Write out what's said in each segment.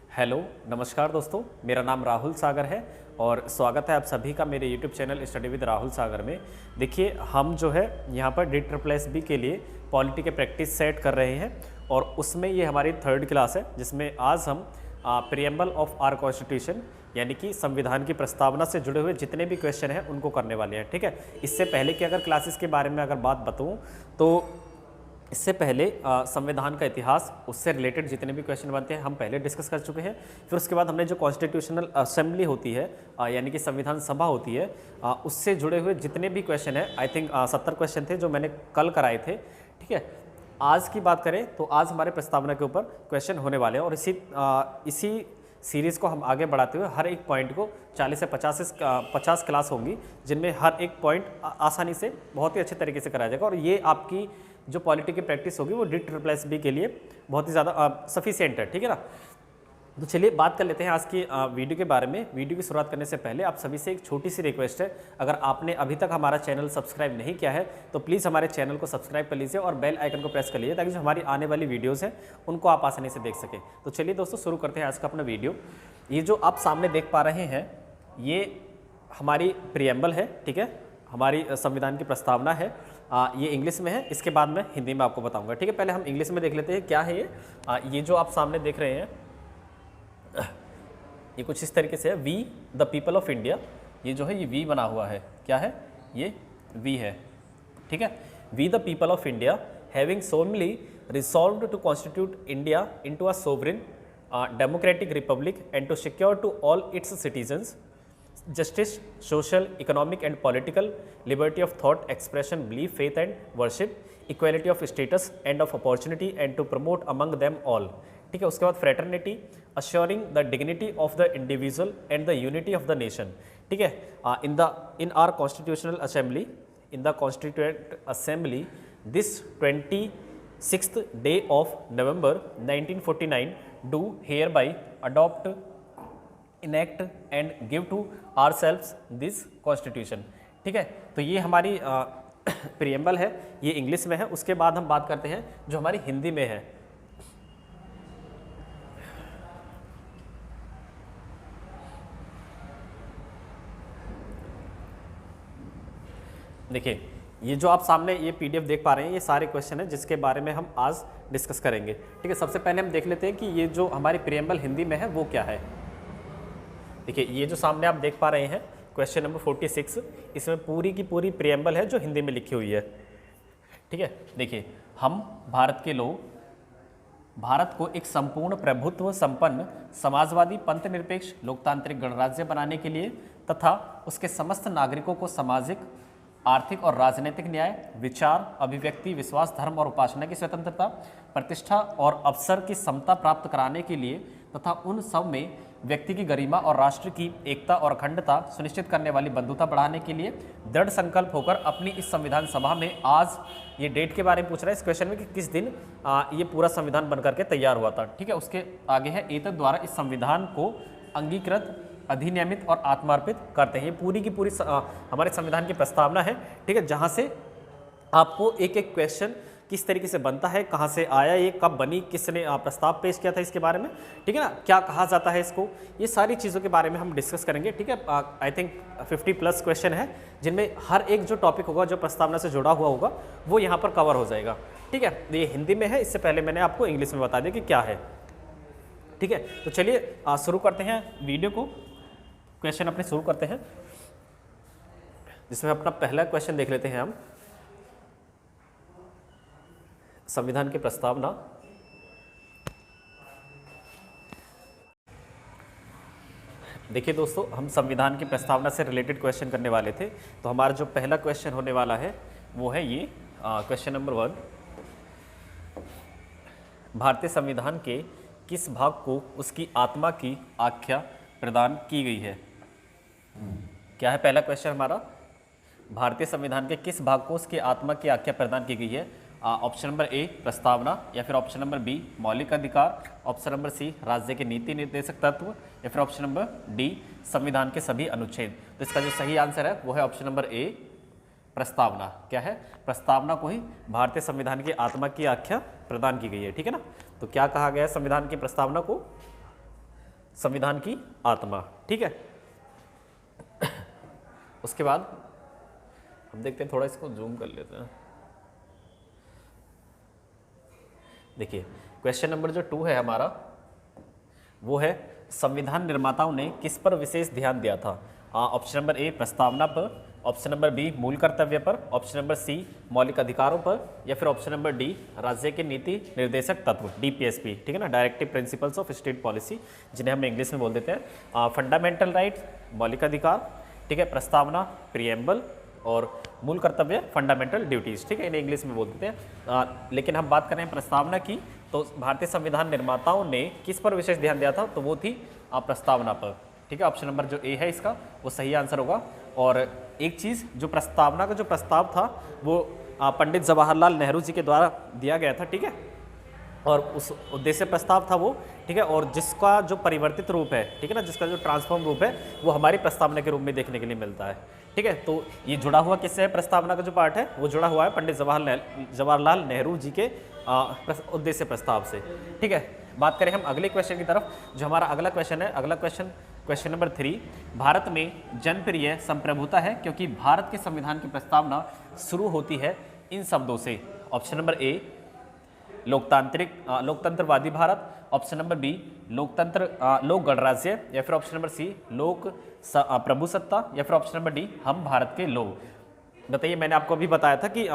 Hello, नमस्कार दोस्तों। मेरा नाम राहुल सागर है और स्वागत है आप सभी का मेरे YouTube channel study with Rahul Sagar में। देखिए, हम जो है यहाँ पर DSSB के लिए पॉलिटी के प्रैक्टिस सेट कर रहे हैं और उसमें ये हमारी थर्ड क्लास है, जिसमें आज हम प्रीएम्बल ऑफ आवर कॉन्स्टिट्यूशन यानी कि संविधान की प्रस्तावना से जुड़े हुए जितने भी क्वेश्चन हैं उनको करने वाले हैं। ठीक है, इससे पहले कि अगर क्लासेस के बारे में अगर बात बताऊँ तो इससे पहले संविधान का इतिहास, उससे रिलेटेड जितने भी क्वेश्चन बनते हैं हम पहले डिस्कस कर चुके हैं। फिर उसके बाद हमने जो कॉन्स्टिट्यूशनल असेंबली होती है यानी कि संविधान सभा होती है, उससे जुड़े हुए जितने भी क्वेश्चन हैं, आई थिंक 70 क्वेश्चन थे जो मैंने कल कराए थे। ठीक है, आज की बात करें तो आज हमारे प्रस्तावना के ऊपर क्वेश्चन होने वाले हैं और इसी सीरीज़ को हम आगे बढ़ाते हुए हर एक पॉइंट को 40 से 50 क्लास होंगी, जिनमें हर एक पॉइंट आसानी से बहुत ही अच्छे तरीके से कराया जाएगा और ये आपकी जो पॉलिटी की प्रैक्टिस होगी वो DSSB के लिए बहुत ही ज़्यादा सफिशिएंट है। ठीक है ना, तो चलिए बात कर लेते हैं आज की वीडियो के बारे में। वीडियो की शुरुआत करने से पहले आप सभी से एक छोटी सी रिक्वेस्ट है, अगर आपने अभी तक हमारा चैनल सब्सक्राइब नहीं किया है तो प्लीज़ हमारे चैनल को सब्सक्राइब कर लीजिए और बेल आइकन को प्रेस कर लीजिए ताकि जो हमारी आने वाली वीडियोज़ हैं उनको आप आसानी से देख सकें। तो चलिए दोस्तों, शुरू करते हैं आज का अपना वीडियो। ये जो आप सामने देख पा रहे हैं ये हमारी प्रीएम्बल है। ठीक है, हमारी संविधान की प्रस्तावना है। ये इंग्लिश में है, इसके बाद मैं हिंदी में आपको बताऊंगा। ठीक है, पहले हम इंग्लिश में देख लेते हैं क्या है ये जो आप सामने देख रहे हैं ये कुछ इस तरीके से है, we the people of India. ये जो है ये वी बना हुआ है, क्या है ये वी है। ठीक है, we the people of India having solemnly resolved to constitute India into a sovereign democratic republic and to secure to all its citizens justice, social, economic and political, liberty of thought, expression, belief, faith and worship, equality of status and of opportunity and to promote among them all. ठीक है, उसके बाद fraternity, assuring the dignity of the individual and the unity of the nation. ठीक है, in our constitutional assembly, in the constituent assembly, this 26th day of November 1949 do hereby adopt, enact and give to ourselves this constitution. ठीक है, तो ये हमारी preamble है, ये English में है। उसके बाद हम बात करते हैं जो हमारी हिंदी में है। देखिए, ये जो आप सामने ये PDF देख पा रहे हैं, ये सारे क्वेश्चन हैं जिसके बारे में हम आज डिस्कस करेंगे। ठीक है, सबसे पहले हम देख लेते हैं कि ये जो हमारी प्रीएम्बल हिंदी में है वो क्या है। देखिए, ये जो सामने आप देख पा रहे हैं क्वेश्चन नंबर 46, इसमें पूरी की पूरी प्रीएम्बल है जो हिंदी में लिखी हुई है। ठीक है, देखिए, हम भारत के लोग भारत को एक संपूर्ण प्रभुत्व संपन्न समाजवादी पंथनिरपेक्ष लोकतांत्रिक गणराज्य बनाने के लिए तथा उसके समस्त नागरिकों को सामाजिक, आर्थिक और राजनीतिक न्याय, विचार, अभिव्यक्ति, विश्वास, धर्म और उपासना की स्वतंत्रता, प्रतिष्ठा और अवसर की समता प्राप्त कराने के लिए तथा उन सब में व्यक्ति की गरिमा और राष्ट्र की एकता और अखंडता सुनिश्चित करने वाली बंधुता बढ़ाने के लिए दृढ़ संकल्प होकर अपनी इस संविधान सभा में, आज ये डेट के बारे में पूछ रहा है इस क्वेश्चन में कि किस दिन ये पूरा संविधान बनकर के तैयार हुआ था। ठीक है, उसके आगे है एतद द्वारा इस संविधान को अंगीकृत, अधिनियमित और आत्मार्पित करते हैं। ये पूरी की पूरी हमारे संविधान की प्रस्तावना है। ठीक है, जहाँ से आपको एक एक क्वेश्चन किस तरीके से बनता है, कहाँ से आया, ये कब बनी, किसने प्रस्ताव पेश किया था इसके बारे में, ठीक है ना, क्या कहा जाता है इसको, ये सारी चीज़ों के बारे में हम डिस्कस करेंगे। ठीक है, आई थिंक 50+ क्वेश्चन है जिनमें हर एक जो टॉपिक होगा जो प्रस्तावना से जुड़ा हुआ होगा वो यहाँ पर कवर हो जाएगा। ठीक है, ये हिंदी में है, इससे पहले मैंने आपको इंग्लिश में बता दिया कि क्या है। ठीक है, तो चलिए शुरू करते हैं वीडियो को, क्वेश्चन अपने शुरू करते हैं, जिसमें अपना पहला क्वेश्चन देख लेते हैं हम। संविधान की प्रस्तावना। देखिए दोस्तों, हम संविधान की प्रस्तावना से रिलेटेड क्वेश्चन करने वाले थे, तो हमारा जो पहला क्वेश्चन होने वाला है वो है ये क्वेश्चन नंबर 1। भारतीय संविधान के किस भाग को उसकी आत्मा की आख्या प्रदान की गई है। क्या है पहला क्वेश्चन हमारा, भारतीय संविधान के किस भाग को उसकी आत्मा की आख्या प्रदान की गई है। ऑप्शन नंबर ए प्रस्तावना, या फिर ऑप्शन नंबर बी मौलिक अधिकार, ऑप्शन नंबर सी राज्य के नीति निर्देशक तत्व, या फिर ऑप्शन नंबर डी संविधान के सभी अनुच्छेद। तो इसका जो सही आंसर है वो है ऑप्शन नंबर ए प्रस्तावना। क्या है, प्रस्तावना को ही भारतीय संविधान की आत्मा की आख्या प्रदान की गई है। ठीक है ना, तो क्या कहा गया है संविधान की प्रस्तावना को, संविधान की आत्मा, ठीक है। उसके बाद हम देखते हैं, थोड़ा इसको जूम कर लेते हैं। देखिए क्वेश्चन नंबर जो 2 है हमारा, वो है संविधान निर्माताओं ने किस पर विशेष ध्यान दिया था। ऑप्शन नंबर ए प्रस्तावना पर, ऑप्शन नंबर बी मूल कर्तव्य पर, ऑप्शन नंबर सी मौलिक अधिकारों पर, या फिर ऑप्शन नंबर डी राज्य के नीति निर्देशक तत्व, डीपीएसपी, ठीक है ना, directive principles of state policy, जिन्हें हम इंग्लिश में बोल देते हैं। फंडामेंटल राइट मौलिक अधिकार, ठीक है, प्रस्तावना प्रिएम्बल, और मूल कर्तव्य फंडामेंटल ड्यूटीज, ठीक है, इन्हें इंग्लिश में बोल देते हैं। लेकिन हम बात करें प्रस्तावना की, तो भारतीय संविधान निर्माताओं ने किस पर विशेष ध्यान दिया था, तो वो थी प्रस्तावना पर, ठीक है। ऑप्शन नंबर जो ए है इसका वो सही आंसर होगा। और एक चीज़, जो प्रस्तावना का जो प्रस्ताव था वो पंडित जवाहरलाल नेहरू जी के द्वारा दिया गया था, ठीक है, और उस उद्देश्य प्रस्ताव था वो, ठीक है, और जिसका जो परिवर्तित रूप है, ठीक है ना, जिसका जो ट्रांसफॉर्म रूप है वो हमारी प्रस्तावना के रूप में देखने के लिए मिलता है, ठीक है। तो ये जुड़ा हुआ किससे है, प्रस्तावना का जो पार्ट है वो जुड़ा हुआ है पंडित जवाहरलाल नेहरू जी के उद्देश्य प्रस्ताव से, ठीक है। बात करें हम अगले क्वेश्चन की तरफ, जो हमारा अगला क्वेश्चन है, अगला क्वेश्चन नंबर 3, भारत में जनप्रिय संप्रभुता है क्योंकि भारत के संविधान की प्रस्तावना शुरू होती है इन शब्दों से। ऑप्शन नंबर ए लोकतंत्रवादी भारत, ऑप्शन नंबर बी लोक गणराज्य, या फिर ऑप्शन नंबर सी प्रभुसत्ता, या फिर ऑप्शन नंबर डी हम भारत के लोग। बताइए, मैंने आपको अभी बताया था कि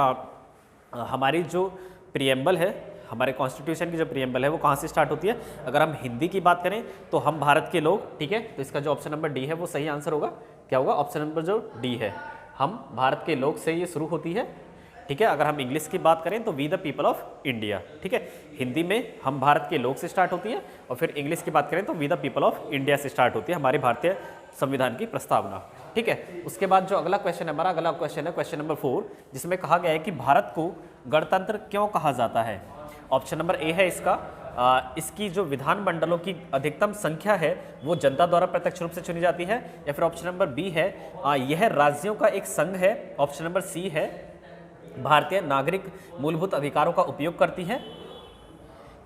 हमारी जो प्रिएम्बल है, हमारे कॉन्स्टिट्यूशन की जो प्रिएम्बल है वो कहाँ से स्टार्ट होती है। अगर हम हिंदी की बात करें तो हम भारत के लोग, ठीक है, तो इसका जो ऑप्शन नंबर डी है वो सही आंसर होगा। क्या होगा, ऑप्शन नंबर जो डी है, हम भारत के लोग से ये शुरू होती है, ठीक है। अगर हम इंग्लिश की बात करें तो we the people of India, ठीक है। हिंदी में हम भारत के लोग से स्टार्ट होती है, और फिर इंग्लिश की बात करें तो we the people of India से स्टार्ट होती है हमारे भारतीय संविधान की प्रस्तावना, ठीक है। उसके बाद जो अगला क्वेश्चन है हमारा, अगला क्वेश्चन है क्वेश्चन नंबर 4, जिसमें कहा गया है कि भारत को गणतंत्र क्यों कहा जाता है। ऑप्शन नंबर ए है इसका, इसकी जो विधानमंडलों की अधिकतम संख्या है वो जनता द्वारा प्रत्यक्ष रूप से चुनी जाती है, या फिर ऑप्शन नंबर बी है यह राज्यों का एक संघ है, ऑप्शन नंबर सी है भारतीय नागरिक मूलभूत अधिकारों का उपयोग करती है,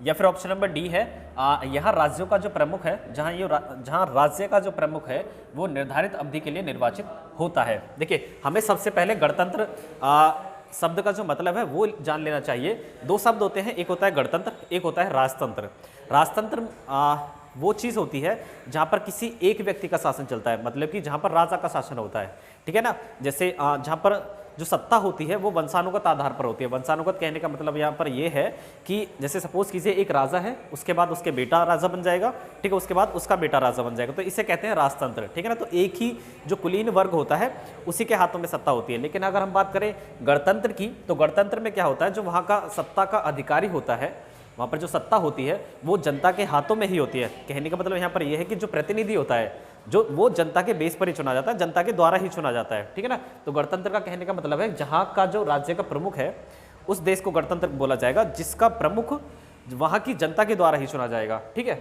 या फिर ऑप्शन नंबर डी है यहाँ राज्यों का जो प्रमुख है, जहाँ राज्य का जो प्रमुख है वो निर्धारित अवधि के लिए निर्वाचित होता है। देखिए, हमें सबसे पहले गणतंत्र शब्द का जो मतलब है वो जान लेना चाहिए। 2 शब्द होते हैं, एक होता है गणतंत्र, एक होता है राजतंत्र। राजतंत्र वो चीज़ होती है जहाँ पर किसी एक व्यक्ति का शासन चलता है, मतलब कि जहाँ पर राजा का शासन होता है, ठीक है ना। जैसे जहाँ पर जो सत्ता होती है वो वंशानुगत आधार पर होती है। वंशानुगत कहने का मतलब यहाँ पर ये है कि जैसे सपोज कीजिए एक राजा है, उसके बाद उसके बेटा राजा बन जाएगा, ठीक है, उसके बाद उसका बेटा राजा बन जाएगा, तो इसे कहते हैं राजतंत्र, ठीक है ना। तो एक ही जो कुलीन वर्ग होता है उसी के हाथों में सत्ता होती है। लेकिन अगर हम बात करें गणतंत्र की, तो गणतंत्र में क्या होता है, जो वहाँ का सत्ता का अधिकारी होता है, वहाँ पर जो सत्ता होती है वो जनता के हाथों में ही होती है। कहने का मतलब यहाँ पर यह है कि जो प्रतिनिधि होता है जो वो जनता के बेस पर ही चुना जाता है, जनता के द्वारा ही चुना जाता है, ठीक है ना। तो गणतंत्र का कहने का मतलब है जहाँ का जो राज्य का प्रमुख है उस देश को गणतंत्र बोला जाएगा जिसका प्रमुख वहाँ की जनता के द्वारा ही चुना जाएगा, ठीक है।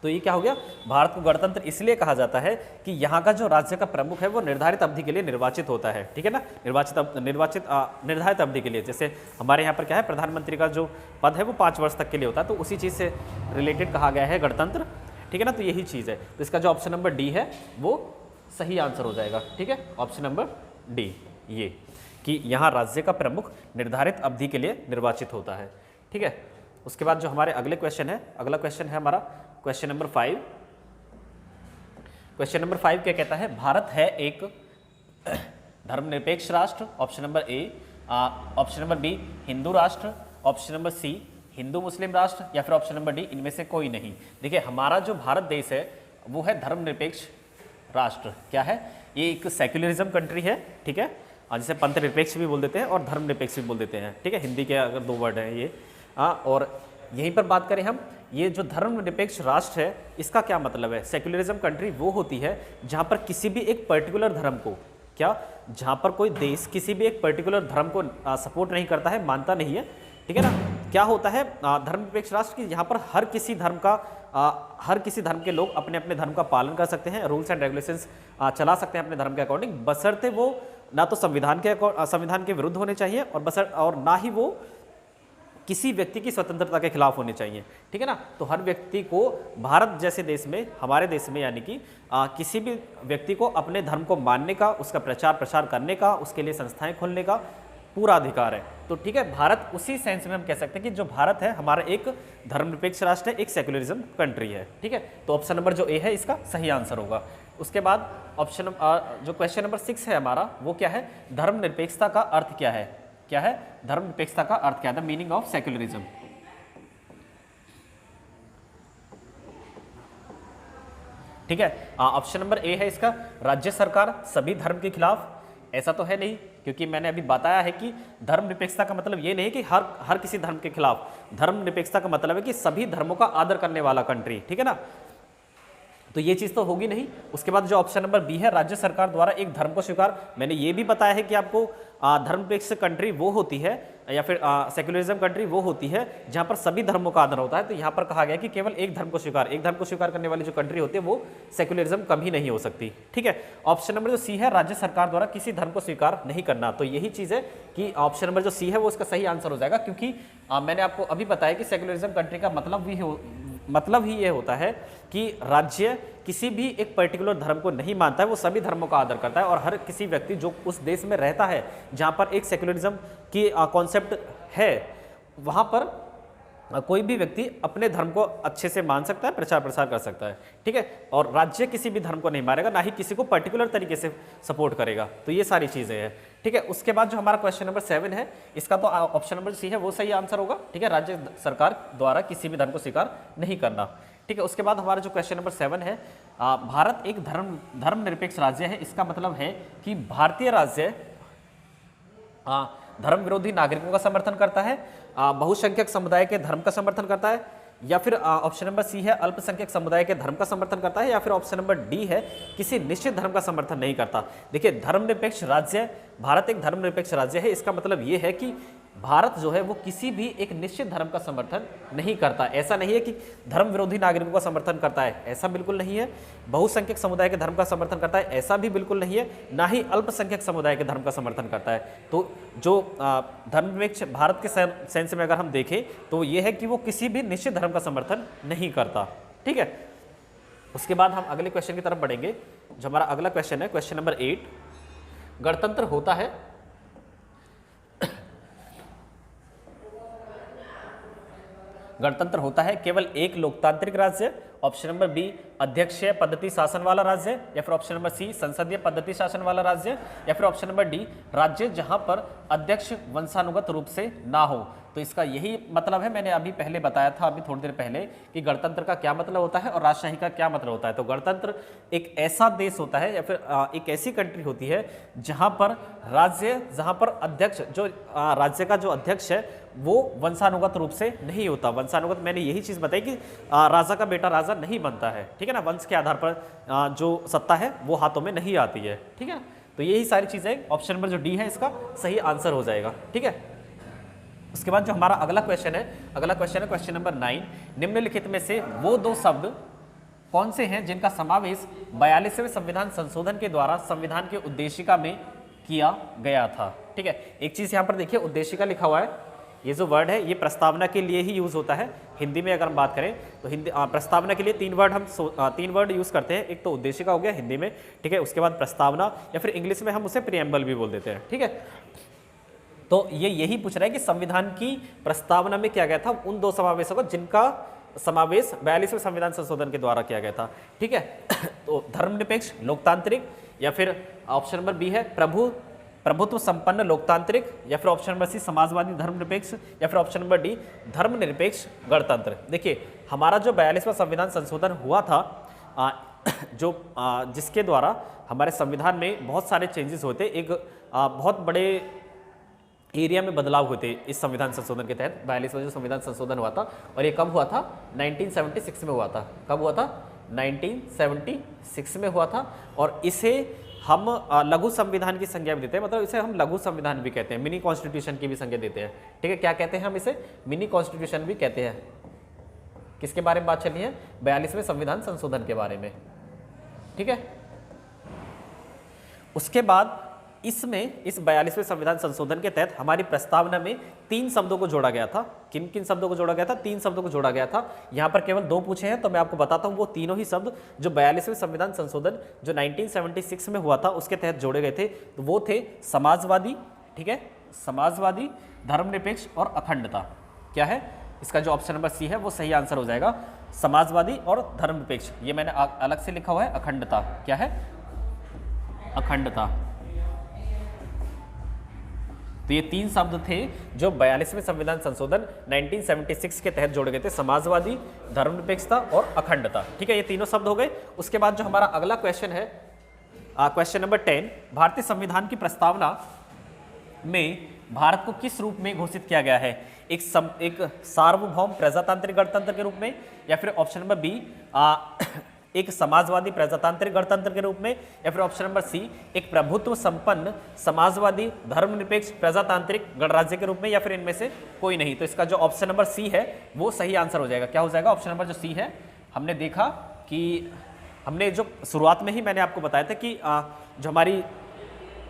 तो ये क्या हो गया, भारत को गणतंत्र इसलिए कहा जाता है कि यहाँ का जो राज्य का प्रमुख है वो निर्धारित अवधि के लिए निर्वाचित होता है, ठीक है ना। निर्धारित अवधि के लिए, जैसे हमारे यहाँ पर क्या है, प्रधानमंत्री का जो पद है वो 5 वर्ष तक के लिए होता है, तो उसी चीज़ से रिलेटेड कहा गया है गणतंत्र, ठीक है ना। तो यही चीज़ है, तो इसका जो ऑप्शन नंबर डी है वो सही आंसर हो जाएगा, ठीक है, ऑप्शन नंबर डी, ये कि यहाँ राज्य का प्रमुख निर्धारित अवधि के लिए निर्वाचित होता है, ठीक है। उसके बाद जो हमारे अगले क्वेश्चन है, अगला क्वेश्चन है हमारा क्वेश्चन नंबर 5। क्वेश्चन नंबर 5 क्या कहता है, भारत है एक धर्मनिरपेक्ष राष्ट्र, option number A, option number B Hindu राष्ट्र, option number C Hindu Muslim राष्ट्र, या फिर ऑप्शन नंबर डी इनमें से कोई नहीं। देखिए, हमारा जो भारत देश है वो है धर्मनिरपेक्ष राष्ट्र। क्या है, ये एक सेक्युलरिज्म कंट्री है, ठीक है, जिसे पंथ निरपेक्ष भी बोल देते हैं और धर्मनिरपेक्ष भी बोल देते हैं, ठीक है, हिंदी के अगर 2 वर्ड हैं ये। और यहीं पर बात करें हम, ये जो धर्मनिरपेक्ष राष्ट्र है इसका क्या मतलब है। सेक्युलरिज्म कंट्री वो होती है जहाँ पर किसी भी एक पर्टिकुलर धर्म को, क्या, जहाँ पर कोई देश किसी भी एक पर्टिकुलर धर्म को सपोर्ट नहीं करता है, मानता नहीं है, ठीक है ना। क्या होता है धर्मनिरपेक्ष राष्ट्र की, यहाँ पर हर किसी धर्म के लोग अपने अपने धर्म का पालन कर सकते हैं, रूल्स एंड रेगुलेशंस चला सकते हैं अपने धर्म के अकॉर्डिंग, बशर्ते वो ना तो संविधान के विरुद्ध होने चाहिए और ना ही वो किसी व्यक्ति की स्वतंत्रता के खिलाफ होने चाहिए, ठीक है ना। तो हर व्यक्ति को भारत जैसे देश में, हमारे देश में यानी कि किसी भी व्यक्ति को अपने धर्म को मानने का, उसका प्रचार प्रसार करने का, उसके लिए संस्थाएं खोलने का पूरा अधिकार है। तो ठीक है, भारत उसी सेंस में हम कह सकते हैं कि जो भारत है हमारा एक धर्मनिरपेक्ष राष्ट्र है, एक सेक्युलरिज्म कंट्री है, ठीक है। तो ऑप्शन नंबर जो ए है इसका सही आंसर होगा। उसके बाद ऑप्शन जो क्वेश्चन नंबर 6 है हमारा, वो क्या है, धर्मनिरपेक्षता का अर्थ क्या है। क्या है धर्मनिरपेक्षता का अर्थ, क्या है द मीनिंग ऑफ सेक्युलरिज्म। ठीक है, ऑप्शन नंबर ए है इसका, राज्य सरकार सभी धर्म के खिलाफ। ऐसा तो है नहीं, क्योंकि मैंने अभी बताया है कि धर्मनिरपेक्षता का मतलब ये नहीं कि हर किसी धर्म के खिलाफ। धर्मनिरपेक्षता का मतलब है कि सभी धर्मों का आदर करने वाला कंट्री, ठीक है ना। तो ये चीज़ तो होगी नहीं। उसके बाद जो ऑप्शन नंबर बी है, राज्य सरकार द्वारा एक धर्म को स्वीकार, मैंने ये भी बताया है कि आपको धर्मनिरपेक्ष कंट्री वो होती है या फिर सेक्युलरिज्म कंट्री वो होती है जहाँ पर सभी धर्मों का आदर होता है। तो यहाँ पर कहा गया कि केवल एक धर्म को स्वीकार करने वाली जो कंट्री होती है वो सेक्युलरिज्म कभी नहीं हो सकती, ठीक है। ऑप्शन नंबर जो सी है, राज्य सरकार द्वारा किसी धर्म को स्वीकार नहीं करना, तो यही चीज़ है कि ऑप्शन नंबर जो सी है वो इसका सही आंसर हो जाएगा, क्योंकि मैंने आपको अभी बताया कि सेक्युलरिज्म कंट्री का मतलब ही ये होता है कि राज्य किसी भी एक पर्टिकुलर धर्म को नहीं मानता है, वो सभी धर्मों का आदर करता है, और हर किसी व्यक्ति जो उस देश में रहता है जहाँ पर एक सेक्युलरिज्म की कॉन्सेप्ट है, वहाँ पर कोई भी व्यक्ति अपने धर्म को अच्छे से मान सकता है, प्रचार प्रसार कर सकता है, ठीक है। और राज्य किसी भी धर्म को नहीं मारेगा, ना ही किसी को पर्टिकुलर तरीके से सपोर्ट करेगा। तो ये सारी चीज़ें हैं, ठीक है। उसके बाद जो हमारा क्वेश्चन नंबर 7 है, इसका तो ऑप्शन नंबर सी है वो सही आंसर होगा, ठीक है। राज्य सरकार द्वारा किसी भी धर्म को स्वीकार नहीं करना, ठीक है। उसके बाद हमारा जो क्वेश्चन नंबर 7 है, भारत एक धर्मनिरपेक्ष राज्य है, इसका मतलब है कि भारतीय राज्य धर्म विरोधी नागरिकों का समर्थन करता है, बहुसंख्यक समुदाय के धर्म का समर्थन करता है, या फिर ऑप्शन नंबर सी है अल्पसंख्यक समुदाय के धर्म का समर्थन करता है, या फिर ऑप्शन नंबर डी है किसी निश्चित धर्म का समर्थन नहीं करता। देखिए, धर्मनिरपेक्ष राज्य, भारत एक धर्मनिरपेक्ष राज्य है, इसका मतलब ये है कि भारत जो है वो किसी भी एक निश्चित धर्म का समर्थन नहीं करता। ऐसा नहीं है कि धर्म विरोधी नागरिकों का समर्थन करता है, ऐसा बिल्कुल नहीं है। बहुसंख्यक समुदाय के धर्म का समर्थन करता है, ऐसा भी बिल्कुल नहीं है। ना ही अल्पसंख्यक समुदाय के धर्म का समर्थन करता है। तो जो धर्मनिरपेक्ष भारत के सेंस में अगर हम देखें तो ये है कि वो किसी भी निश्चित धर्म का समर्थन नहीं करता, ठीक है। उसके बाद हम अगले क्वेश्चन की तरफ बढ़ेंगे। जो हमारा अगला क्वेश्चन है, क्वेश्चन नंबर 8, गणतंत्र होता है, गणतंत्र होता है केवल एक लोकतांत्रिक राज्य, ऑप्शन नंबर बी अध्यक्षीय पद्धति शासन वाला राज्य, या फिर ऑप्शन नंबर सी संसदीय पद्धति शासन वाला राज्य, या फिर ऑप्शन नंबर डी राज्य जहां पर अध्यक्ष वंशानुगत रूप से ना हो। तो इसका यही मतलब है, मैंने अभी पहले बताया था, अभी थोड़ी देर पहले, कि गणतंत्र का क्या मतलब होता है और राजशाही का क्या मतलब होता है। तो गणतंत्र एक ऐसा देश होता है या फिर एक ऐसी कंट्री होती है जहां पर अध्यक्ष, जो राज्य का जो अध्यक्ष है वो वंशानुगत रूप से नहीं होता। वंशानुगत मैंने यही चीज़ बताई कि राजा का बेटा राजा नहीं बनता है, ठीक है ना। वंश के आधार पर जो सत्ता है वो हाथों में नहीं आती है, ठीक है। तो यही सारी चीज़ें, ऑप्शन नंबर जो डी है इसका सही आंसर हो जाएगा, ठीक है। उसके बाद जो हमारा अगला क्वेश्चन है क्वेश्चन नंबर 9, निम्नलिखित में से वो दो शब्द कौन से हैं जिनका समावेश 42वें संविधान संशोधन के द्वारा संविधान के उद्देशिका में किया गया था, ठीक है। एक चीज़ यहाँ पर देखिए, उद्देशिका लिखा हुआ है, ये जो वर्ड है ये प्रस्तावना के लिए ही यूज़ होता है। हिंदी में अगर हम बात करें तो हिंदी प्रस्तावना के लिए तीन वर्ड यूज़ करते हैं। एक तो उद्देशिका हो गया हिंदी में, ठीक है। उसके बाद प्रस्तावना, या फिर इंग्लिश में हम उसे प्रिएम्बल भी बोल देते हैं, ठीक है। तो ये यही पूछ रहा है कि संविधान की प्रस्तावना में किया गया था उन दो समावेशों को जिनका समावेश 42वें संविधान संशोधन के द्वारा किया गया था, ठीक है। तो धर्मनिरपेक्ष लोकतांत्रिक, या फिर ऑप्शन नंबर बी है प्रभुत्व संपन्न लोकतांत्रिक, या फिर ऑप्शन नंबर सी समाजवादी धर्मनिरपेक्ष, या फिर ऑप्शन नंबर डी धर्मनिरपेक्ष गणतंत्र। देखिए, हमारा जो 42वां संविधान संशोधन हुआ था, जिसके द्वारा हमारे संविधान में बहुत सारे चेंजेस होते, एक बहुत बड़े एरिया में बदलाव होते इस संविधान संशोधन के तहत। 42वां जो संविधान संशोधन हुआ था, और ये कब हुआ था, 1976 में हुआ था। कब हुआ था, 1976 में हुआ था। और इसे हम लघु संविधान की संज्ञा भी देते हैं, मतलब इसे हम लघु संविधान भी कहते हैं, मिनी कॉन्स्टिट्यूशन की भी संज्ञा देते हैं, ठीक है। क्या कहते हैं हम इसे, मिनी कॉन्स्टिट्यूशन भी कहते हैं। किसके बारे में बात चली है, 42वें संविधान संशोधन के बारे में, ठीक है। उसके बाद इसमें इस 42वें संविधान संशोधन के तहत हमारी प्रस्तावना में 3 शब्दों को जोड़ा गया था। किन किन शब्दों को जोड़ा गया था? 3 शब्दों को जोड़ा गया था। यहाँ पर केवल 2 पूछे हैं, तो मैं आपको बताता हूँ वो तीनों ही शब्द जो 42वें संविधान संशोधन जो 1976 में हुआ था उसके तहत जोड़े गए थे। तो वो थे समाजवादी, ठीक है, समाजवादी, धर्मनिरपेक्ष और अखंडता। क्या है इसका जो ऑप्शन नंबर सी है वो सही आंसर हो जाएगा, समाजवादी और धर्मनिरपेक्ष। ये मैंने अलग से लिखा हुआ है अखंडता। क्या है? अखंडता। तो ये 3 शब्द थे जो 42वें संविधान संशोधन 1976 के तहत जोड़े गए थे, समाजवादी, धर्मनिरपेक्षता और अखंडता। ठीक है, ये तीनों शब्द हो गए। उसके बाद जो हमारा अगला क्वेश्चन है, क्वेश्चन नंबर 10, भारतीय संविधान की प्रस्तावना में भारत को किस रूप में घोषित किया गया है? एक सार्वभौम प्रजातांत्रिक गणतंत्र के रूप में, या फिर ऑप्शन नंबर बी एक समाजवादी प्रजातांत्रिक गणतंत्र के रूप में, या फिर ऑप्शन नंबर सी एक प्रभुत्व संपन्न समाजवादी धर्मनिरपेक्ष प्रजातांत्रिक गणराज्य के रूप में, या फिर इनमें से कोई नहीं। तो इसका जो ऑप्शन नंबर सी है वो सही आंसर हो जाएगा। क्या हो जाएगा? ऑप्शन नंबर जो सी है, हमने देखा कि हमने जो शुरुआत में ही मैंने आपको बताया था कि जो हमारी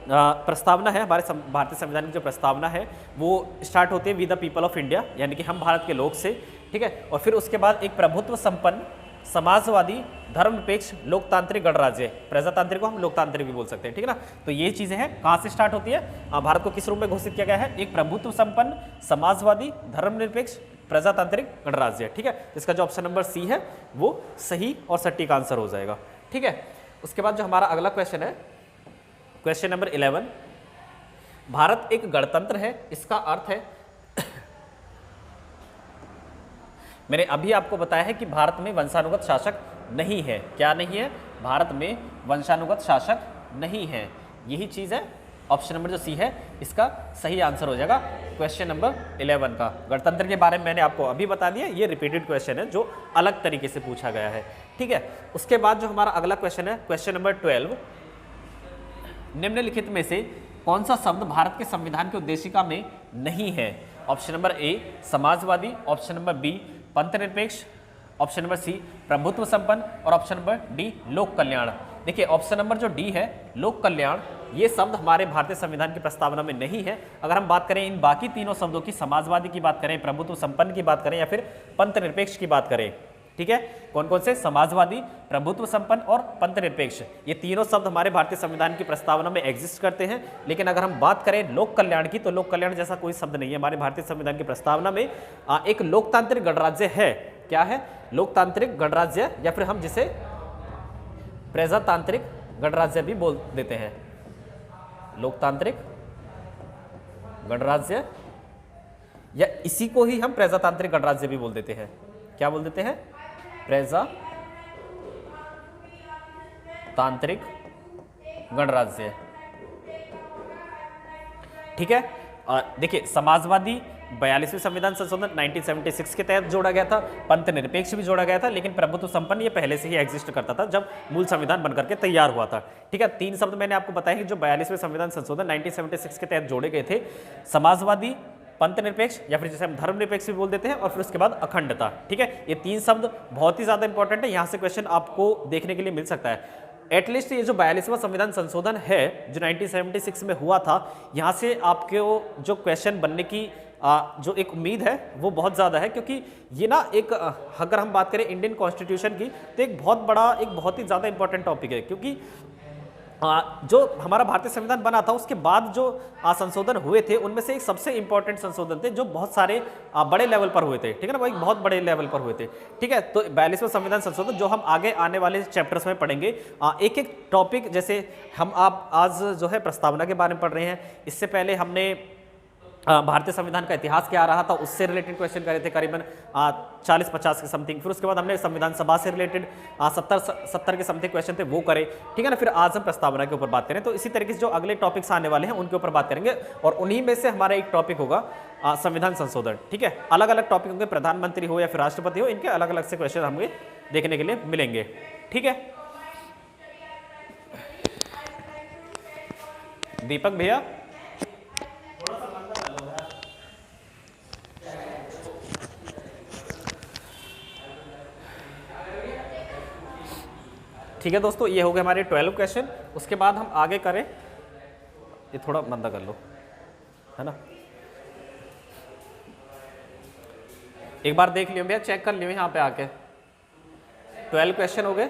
प्रस्तावना है, हमारे भारतीय संविधान की जो प्रस्तावना है वो स्टार्ट होती है with the people of India, यानी कि हम भारत के लोग से। ठीक है, और फिर उसके बाद एक प्रभुत्व संपन्न समाजवादी धर्मनिरपेक्ष लोकतांत्रिक गणराज्य, प्रजातांत्रिक को हम लोकतांत्रिक भी बोल सकते हैं। ठीक है ना, तो ये चीजें हैं कहाँ से स्टार्ट होती है, भारत को किस रूप में घोषित किया गया है? एक प्रभुत्व संपन्न समाजवादी धर्मनिरपेक्ष प्रजातांत्रिक गणराज्य। ठीक है, इसका जो ऑप्शन नंबर सी है वो सही और सटीक आंसर हो जाएगा। ठीक है, उसके बाद जो हमारा अगला क्वेश्चन है, क्वेश्चन नंबर 11, भारत एक गणतंत्र है, इसका अर्थ है मैंने अभी आपको बताया है कि भारत में वंशानुगत शासक नहीं है। क्या नहीं है? भारत में वंशानुगत शासक नहीं है, यही चीज है। ऑप्शन नंबर जो सी है इसका सही आंसर हो जाएगा क्वेश्चन नंबर 11 का। गणतंत्र के बारे में मैंने आपको अभी बता दिया, ये रिपीटेड क्वेश्चन है जो अलग तरीके से पूछा गया है। ठीक है, उसके बाद जो हमारा अगला क्वेश्चन है, क्वेश्चन नंबर 12, निम्नलिखित में से कौन सा शब्द भारत के संविधान की उद्देशिका में नहीं है? ऑप्शन नंबर ए समाजवादी, ऑप्शन नंबर बी पंथनिरपेक्ष, ऑप्शन नंबर सी प्रभुत्व संपन्न और ऑप्शन नंबर डी लोक कल्याण। देखिए ऑप्शन नंबर जो डी है लोक कल्याण, ये शब्द हमारे भारतीय संविधान की प्रस्तावना में नहीं है। अगर हम बात करें इन बाकी तीनों शब्दों की, समाजवादी की बात करें, प्रभुत्व संपन्न की बात करें या फिर पंथनिरपेक्ष की बात करें, ठीक है, कौन कौन से? समाजवादी, प्रभुत्व संपन्न और पंथनिरपेक्ष, ये तीनों शब्द हमारे भारतीय संविधान की प्रस्तावना में एग्जिस्ट करते हैं। लेकिन अगर हम बात करें लोक कल्याण की, तो लोक कल्याण जैसा कोई शब्द नहीं है हमारे भारतीय संविधान की प्रस्तावना में। एक लोकतांत्रिक गणराज्य है। क्या है? लोकतांत्रिक गणराज्य, या फिर हम जिसे प्रजातांत्रिक गणराज्य भी बोल देते हैं। लोकतांत्रिक गणराज्य, या इसी को ही हम प्रजातांत्रिक गणराज्य भी बोल देते हैं। क्या बोल देते हैं? प्रजातांत्रिक गणराज्य। ठीक है, देखिए समाजवादी 42वें संविधान संशोधन 1976 के तहत जोड़ा गया था, पंथनिरपेक्ष भी जोड़ा गया था, लेकिन प्रभुत्व संपन्न ये पहले से ही एग्जिस्ट करता था जब मूल संविधान बनकर के तैयार हुआ था। ठीक है, 3 शब्द मैंने आपको बताया कि जो 42वें संविधान संशोधन 1976 के तहत जोड़े गए थे, समाजवादी, पंथनिरपेक्ष या फिर जैसे हम धर्मनिरपेक्ष भी बोल देते हैं, और फिर उसके बाद अखंडता। ठीक है, ये 3 शब्द बहुत ही ज्यादा इंपॉर्टेंट है, यहाँ से क्वेश्चन आपको देखने के लिए मिल सकता है। एटलीस्ट ये जो 42वां संविधान संशोधन है जो 1976 में हुआ था, यहाँ से आपके जो क्वेश्चन बनने की जो एक उम्मीद है वो बहुत ज़्यादा है, क्योंकि ये ना एक अगर हम बात करें इंडियन कॉन्स्टिट्यूशन की, तो एक बहुत बड़ा, एक बहुत ही ज़्यादा इंपॉर्टेंट टॉपिक है। क्योंकि जो हमारा भारतीय संविधान बना था उसके बाद जो संशोधन हुए थे उनमें से एक सबसे इंपॉर्टेंट संशोधन थे जो बहुत सारे बड़े लेवल पर हुए थे। ठीक है ना, वो एक बहुत बड़े लेवल पर हुए थे। ठीक है, तो 42वां संविधान संशोधन जो हम आगे आने वाले चैप्टर्स में पढ़ेंगे, एक एक टॉपिक, जैसे हम आप आज जो है प्रस्तावना के बारे में पढ़ रहे हैं, इससे पहले हमने भारतीय संविधान का इतिहास क्या आ रहा था उससे रिलेटेड क्वेश्चन करे थे करीबन 40-50 के समथिंग। फिर उसके बाद हमने संविधान सभा से रिलेटेड 70 के समथिंग क्वेश्चन थे वो करे। ठीक है ना, फिर आज हम प्रस्तावना के ऊपर बात करें, तो इसी तरीके से जो अगले टॉपिक्स आने वाले हैं उनके ऊपर बात करेंगे, और उन्हीं में से हमारा एक टॉपिक होगा संविधान संशोधन। ठीक है, अलग अलग टॉपिक होंगे, प्रधानमंत्री हो या फिर राष्ट्रपति हो, इनके अलग अलग से क्वेश्चन हमें देखने के लिए मिलेंगे। ठीक है, दीपक भैया ठीक है दोस्तों, ये हो गए हमारे 12 क्वेश्चन। उसके बाद हम आगे करें ये थोड़ा मंदा कर लो, है ना। एक बार देख लियो भैया, चेक कर लियो यहाँ पे आके। 12 क्वेश्चन हो गए,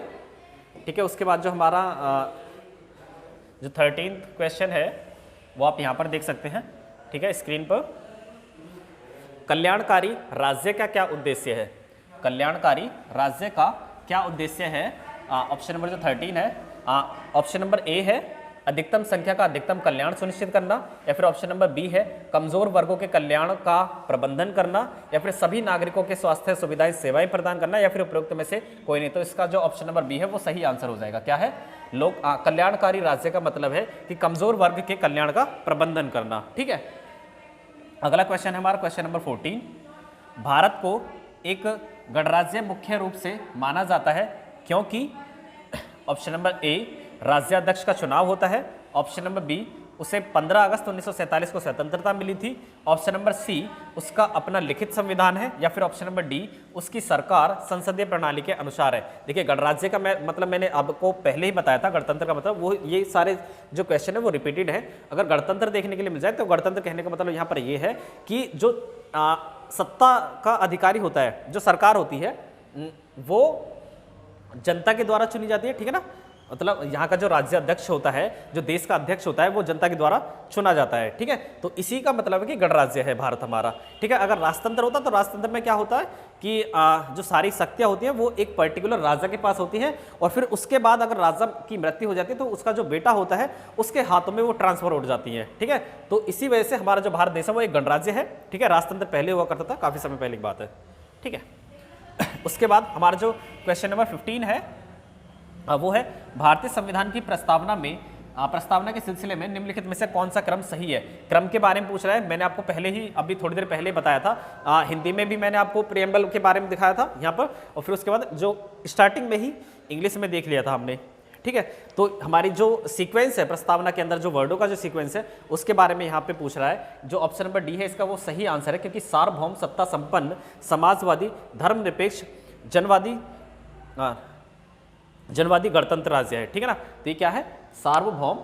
ठीक है। उसके बाद जो हमारा जो 13th क्वेश्चन है वो आप यहाँ पर देख सकते हैं, ठीक है, स्क्रीन पर। कल्याणकारी राज्य का क्या उद्देश्य है? कल्याणकारी राज्य का क्या उद्देश्य है? ऑप्शन नंबर जो 13 है, ऑप्शन नंबर ए है अधिकतम संख्या का अधिकतम कल्याण सुनिश्चित करना, या फिर ऑप्शन नंबर बी है कमजोर वर्गों के कल्याण का प्रबंधन करना, या फिर सभी नागरिकों के स्वास्थ्य सुविधाएं सेवाएं प्रदान करना, या फिर उपरोक्त में से कोई नहीं। तो इसका जो ऑप्शन नंबर बी है वो सही आंसर हो जाएगा। क्या है? लोक कल्याणकारी राज्य का मतलब है कि कमजोर वर्ग के कल्याण का प्रबंधन करना, ठीक है। अगला क्वेश्चन है हमारा क्वेश्चन नंबर 14। भारत को एक गणराज्य मुख्य रूप से माना जाता है क्योंकि ऑप्शन नंबर ए राज्याध्यक्ष का चुनाव होता है, ऑप्शन नंबर बी उसे 15 अगस्त 1947 को स्वतंत्रता मिली थी, ऑप्शन नंबर सी उसका अपना लिखित संविधान है, या फिर ऑप्शन नंबर डी उसकी सरकार संसदीय प्रणाली के अनुसार है। देखिए गणराज्य का मतलब मैंने आपको पहले ही बताया था, गणतंत्र का मतलब वो ये सारे जो क्वेश्चन है वो रिपीटेड है। अगर गणतंत्र देखने के लिए मिल जाए तो गणतंत्र कहने का मतलब यहाँ पर ये है कि जो सत्ता का अधिकारी होता है, जो सरकार होती है वो जनता के द्वारा चुनी जाती है, ठीक है ना। मतलब यहाँ का जो राज्य अध्यक्ष होता है, जो देश का अध्यक्ष होता है, वो जनता के द्वारा चुना जाता है, ठीक है। तो इसी का मतलब है कि गणराज्य है भारत हमारा, ठीक है। अगर राजतंत्र होता तो राजतंत्र में क्या होता है कि जो सारी शक्तियाँ होती हैं वो एक पर्टिकुलर राजा के पास होती हैं, और फिर उसके बाद अगर राजा की मृत्यु हो जाती है तो उसका जो बेटा होता है उसके हाथों में वो ट्रांसफर हो जाती हैं, ठीक है। तो इसी वजह से हमारा जो भारत देश है वो एक गणराज्य है, ठीक है। राजतंत्र पहले हुआ करता था, काफ़ी समय पहले की बात है, ठीक है। उसके बाद हमारा जो क्वेश्चन नंबर 15 है वो है भारतीय संविधान की प्रस्तावना में प्रस्तावना के सिलसिले में निम्नलिखित में से कौन सा क्रम सही है? क्रम के बारे में पूछ रहा है। मैंने आपको पहले ही अभी थोड़ी देर पहले बताया था, हिंदी में भी मैंने आपको प्रियम्बल के बारे में दिखाया था यहाँ पर, और फिर उसके बाद जो स्टार्टिंग में ही इंग्लिश में देख लिया था हमने, ठीक है। तो हमारी जो सीक्वेंस है प्रस्तावना के अंदर, जो वर्डों का जो सीक्वेंस है उसके बारे में यहाँ पे पूछ रहा है। जो ऑप्शन नंबर डी है इसका वो सही आंसर है, क्योंकि सार्वभौम सत्ता संपन्न समाजवादी धर्मनिरपेक्ष जनवादी गणतंत्र राज्य है, ठीक है ना। तो ये क्या है? सार्वभौम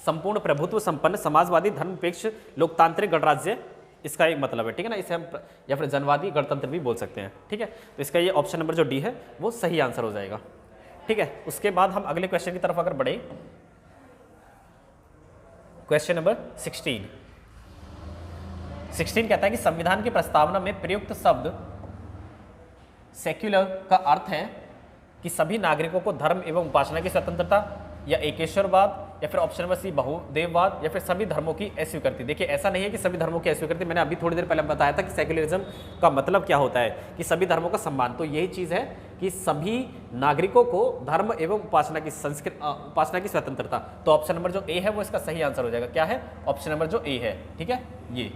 संपूर्ण प्रभुत्व संपन्न समाजवादी धर्मनिरपेक्ष लोकतांत्रिक गणराज्य, इसका एक मतलब है, ठीक है ना। इसे हम या फिर जनवादी गणतंत्र भी बोल सकते हैं, ठीक है। तो इसका ये ऑप्शन नंबर जो डी है वो सही आंसर हो जाएगा, ठीक है। उसके बाद हम अगले क्वेश्चन की तरफ अगर बढ़े, क्वेश्चन नंबर 16 कहता है कि संविधान की प्रस्तावना में प्रयुक्त शब्द सेक्युलर का अर्थ है कि सभी नागरिकों को धर्म एवं उपासना की स्वतंत्रता, या एकेश्वरवाद, या फिर ऑप्शन नंबर सी बहुदेववाद, या फिर सभी धर्मों की अस्वीकृति। देखिए ऐसा नहीं है कि सभी धर्मों की अस्वीकृति, मैंने अभी थोड़ी देर पहले बताया था कि सेक्युलरिज्म का मतलब क्या होता है, कि सभी धर्मों का सम्मान। तो यही चीज़ है कि सभी नागरिकों को धर्म एवं उपासना की स्वतंत्रता। तो ऑप्शन नंबर जो ए है वो इसका सही आंसर हो जाएगा। क्या है? ऑप्शन नंबर जो ए है, ठीक है ये।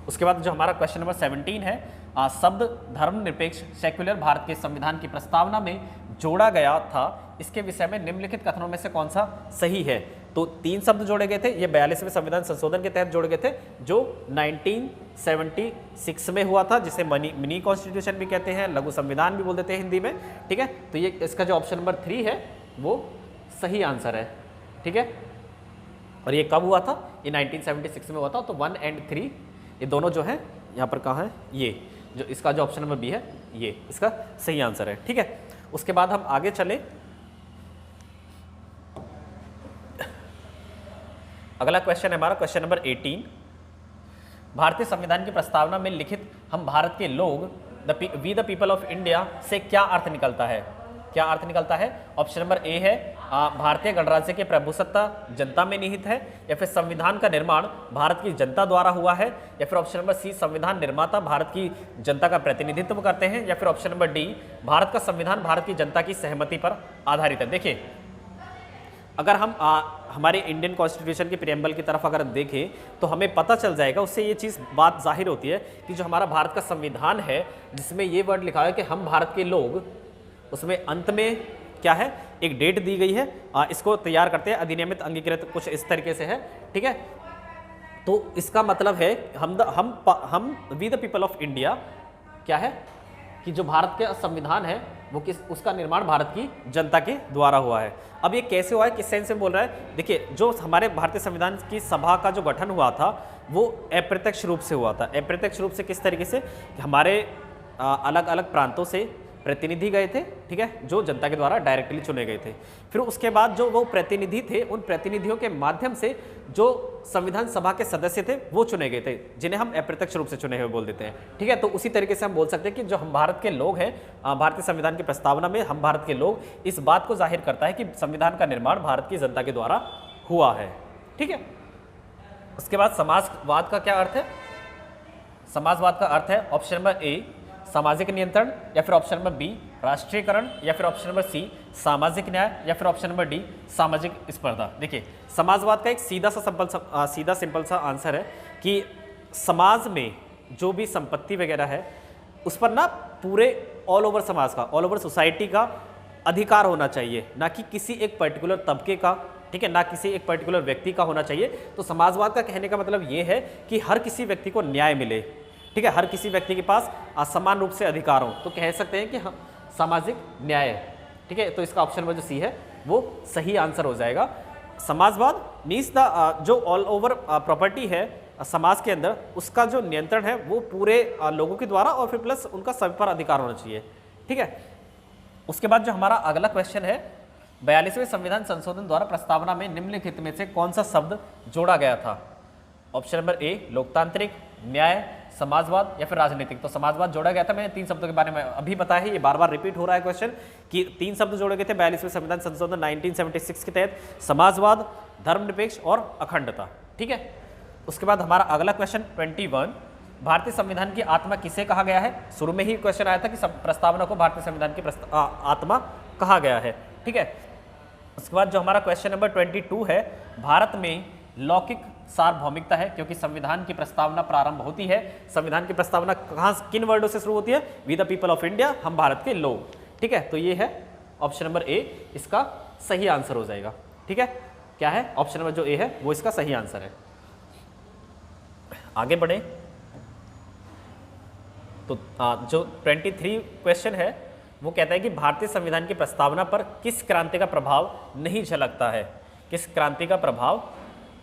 उसके बाद जो हमारा क्वेश्चन नंबर 17 है, शब्द धर्मनिरपेक्ष सेक्युलर भारत के संविधान की प्रस्तावना में जोड़ा गया था, इसके विषय में निम्नलिखित कथनों में से कौन सा सही है? तो 3 शब्द जोड़े गए थे, ये 42वें संविधान संशोधन के तहत जोड़े गए थे, जो 1976 में हुआ था, जिसे मिनी कॉन्स्टिट्यूशन भी कहते हैं, लघु संविधान भी बोल देते हैं हिंदी में, ठीक है। तो ये इसका जो ऑप्शन नंबर 3 है वो सही आंसर है, ठीक है। और ये कब हुआ था? ये 1976 में हुआ था। तो 1 और 3 ये दोनों जो है यहाँ पर कहाँ है, ये जो इसका जो ऑप्शन नंबर बी है ये इसका सही आंसर है, ठीक है। उसके बाद हम आगे चले, अगला क्वेश्चन है हमारा क्वेश्चन नंबर 18। भारतीय संविधान की प्रस्तावना में लिखित हम भारत के लोग we the people of India से क्या अर्थ निकलता है? क्या अर्थ निकलता है? ऑप्शन नंबर ए है भारतीय गणराज्य के प्रभुसत्ता जनता में निहित है, या फिर संविधान का निर्माण भारत की जनता द्वारा हुआ है, या फिर ऑप्शन नंबर सी संविधान निर्माता भारत की जनता का प्रतिनिधित्व करते हैं, या फिर ऑप्शन नंबर डी भारत का संविधान भारत की जनता की सहमति पर आधारित है। देखिए अगर हम हमारे इंडियन कॉन्स्टिट्यूशन के प्रियम्बल की तरफ अगर देखें तो हमें पता चल जाएगा, उससे ये चीज़ बात जाहिर होती है कि जो हमारा भारत का संविधान है जिसमें ये वर्ड लिखा है कि हम भारत के लोग, उसमें अंत में क्या है, एक डेट दी गई है, इसको तैयार करते हैं, अधिनियमित अंगीकृत कुछ इस तरीके से है, ठीक है। तो इसका मतलब है हम we the people of India क्या है कि जो भारत का संविधान है वो किस उसका निर्माण भारत की जनता के द्वारा हुआ है। अब ये कैसे हुआ है, किस सेंस में बोल रहा है, देखिए जो हमारे भारतीय संविधान की सभा का जो गठन हुआ था वो अप्रत्यक्ष रूप से हुआ था। अप्रत्यक्ष रूप से किस तरीके से, हमारे अलग अलग प्रांतों से प्रतिनिधि गए थे, ठीक है, जो जनता के द्वारा डायरेक्टली चुने गए थे। फिर उसके बाद जो वो प्रतिनिधि थे, उन प्रतिनिधियों के माध्यम से जो संविधान सभा के सदस्य थे वो चुने गए थे, जिन्हें हम अप्रत्यक्ष रूप से चुने हुए बोल देते हैं, ठीक है। तो उसी तरीके से हम बोल सकते हैं कि जो हम भारत के लोग हैं, भारतीय संविधान की प्रस्तावना में हम भारत के लोग, इस बात को जाहिर करता है कि संविधान का निर्माण भारत की जनता के द्वारा हुआ है, ठीक है। उसके बाद समाजवाद का क्या अर्थ है, समाजवाद का अर्थ है ऑप्शन नंबर ए सामाजिक नियंत्रण, या फिर ऑप्शन नंबर बी राष्ट्रीयकरण, या फिर ऑप्शन नंबर सी सामाजिक न्याय, या फिर ऑप्शन नंबर डी सामाजिक स्पर्धा। देखिए समाजवाद का एक सीधा सिंपल सा आंसर है कि समाज में जो भी संपत्ति वगैरह है उस पर ना पूरे ऑल ओवर समाज का, ऑल ओवर सोसाइटी का अधिकार होना चाहिए, ना कि किसी एक पर्टिकुलर तबके का, ठीक है, ना किसी एक पर्टिकुलर व्यक्ति का होना चाहिए। तो समाजवाद का कहने का मतलब ये है कि हर किसी व्यक्ति को न्याय मिले, ठीक है, हर किसी व्यक्ति के पास समान रूप से अधिकार हो, तो कह सकते हैं कि हम सामाजिक न्याय, ठीक है। तो इसका ऑप्शन नंबर जो सी है वो सही आंसर हो जाएगा। समाजवाद मीन्स द जो ऑल ओवर प्रॉपर्टी है समाज के अंदर, उसका जो नियंत्रण है वो पूरे लोगों के द्वारा और फिर प्लस उनका सब पर अधिकार होना चाहिए, ठीक है। उसके बाद जो हमारा अगला क्वेश्चन है, 42वें संविधान संशोधन द्वारा प्रस्तावना में निम्नलिखित में से कौन सा शब्द जोड़ा गया था। ऑप्शन नंबर ए लोकतांत्रिक, न्याय, समाजवाद, या फिर राजनीतिक। तो समाजवाद जोड़ा गया था, मैंने 3 शब्दों के बारे में अभी बताया है, ये बार बार रिपीट हो रहा है क्वेश्चन कि 3 शब्द जोड़े गए थे 42वें संविधान संशोधन 1976 के तहत, समाजवाद, धर्मनिरपेक्ष और अखंडता, ठीक है। उसके बाद हमारा अगला क्वेश्चन 21, भारतीय संविधान की आत्मा किसे कहा गया है। शुरू में ही क्वेश्चन आया था कि प्रस्तावना को भारतीय संविधान की आत्मा कहा गया है, ठीक है। उसके बाद जो हमारा क्वेश्चन नंबर 22 है, भारत में लौकिक सार्वभौमिकता है क्योंकि संविधान की प्रस्तावना प्रारंभ होती है, संविधान की प्रस्तावना कहाँ किन वर्डों से शुरू होती है, we the people of India, हम भारत के लोग, ठीक है। तो ये है ऑप्शन नंबर ए, इसका सही आंसर हो जाएगा, ठीक है। क्या है, ऑप्शन नंबर जो ए है वो इसका सही आंसर है। आगे बढ़े तो जो 23 क्वेश्चन है वो कहता है कि भारतीय संविधान की प्रस्तावना पर किस क्रांति का प्रभाव नहीं झलकता है, किस क्रांति का प्रभाव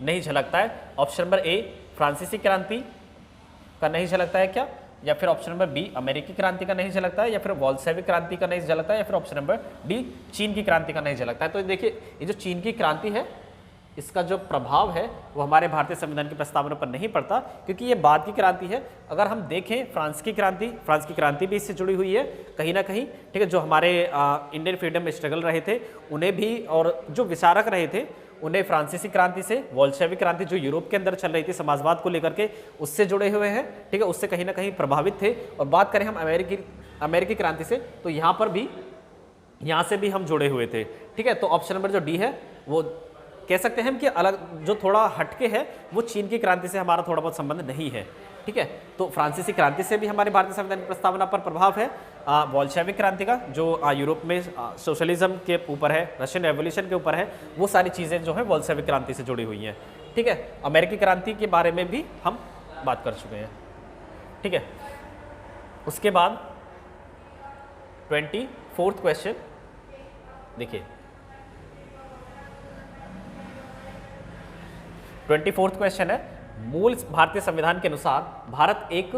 नहीं झलकता है। ऑप्शन नंबर ए फ्रांसीसी क्रांति का नहीं झलकता है क्या, या फिर ऑप्शन नंबर बी अमेरिकी क्रांति का नहीं झलकता है, या फिर बोल्शेविक क्रांति का नहीं झलकता है, या फिर ऑप्शन नंबर डी चीन की क्रांति का नहीं झलकता है। तो देखिए ये जो चीन की क्रांति है इसका जो प्रभाव है वो हमारे भारतीय संविधान की प्रस्तावना पर नहीं पड़ता क्योंकि ये बाद की क्रांति है। अगर हम देखें फ्रांस की क्रांति भी इससे जुड़ी हुई है कहीं ना कहीं, ठीक है। जो हमारे इंडियन फ्रीडम स्ट्रगल रहे थे उन्हें भी, और जो विचारक रहे थे उन्हें फ्रांसीसी क्रांति से, बोल्शेविक क्रांति जो यूरोप के अंदर चल रही थी समाजवाद को लेकर के, उससे जुड़े हुए हैं, ठीक है, उससे कहीं ना कहीं प्रभावित थे। और बात करें हम अमेरिकी क्रांति से तो यहाँ से भी हम जुड़े हुए थे, ठीक है। तो ऑप्शन नंबर जो डी है वो कह सकते हैं हम कि अलग जो थोड़ा हटके है वो चीन की क्रांति से हमारा थोड़ा बहुत संबंध नहीं है, ठीक है। तो फ्रांसीसी क्रांति से भी हमारे भारतीय संविधान की प्रस्तावना पर प्रभाव है। बोल्शेविक क्रांति का जो यूरोप में सोशलिज्म के ऊपर है, रशियन रेवोल्यूशन के ऊपर है, वो सारी चीज़ें जो है बोल्शेविक क्रांति से जुड़ी हुई हैं, ठीक है। अमेरिकी क्रांति के बारे में भी हम बात कर चुके हैं, ठीक है। उसके बाद 24th क्वेश्चन देखिए, 24th क्वेश्चन है, मूल भारतीय संविधान के अनुसार भारत एक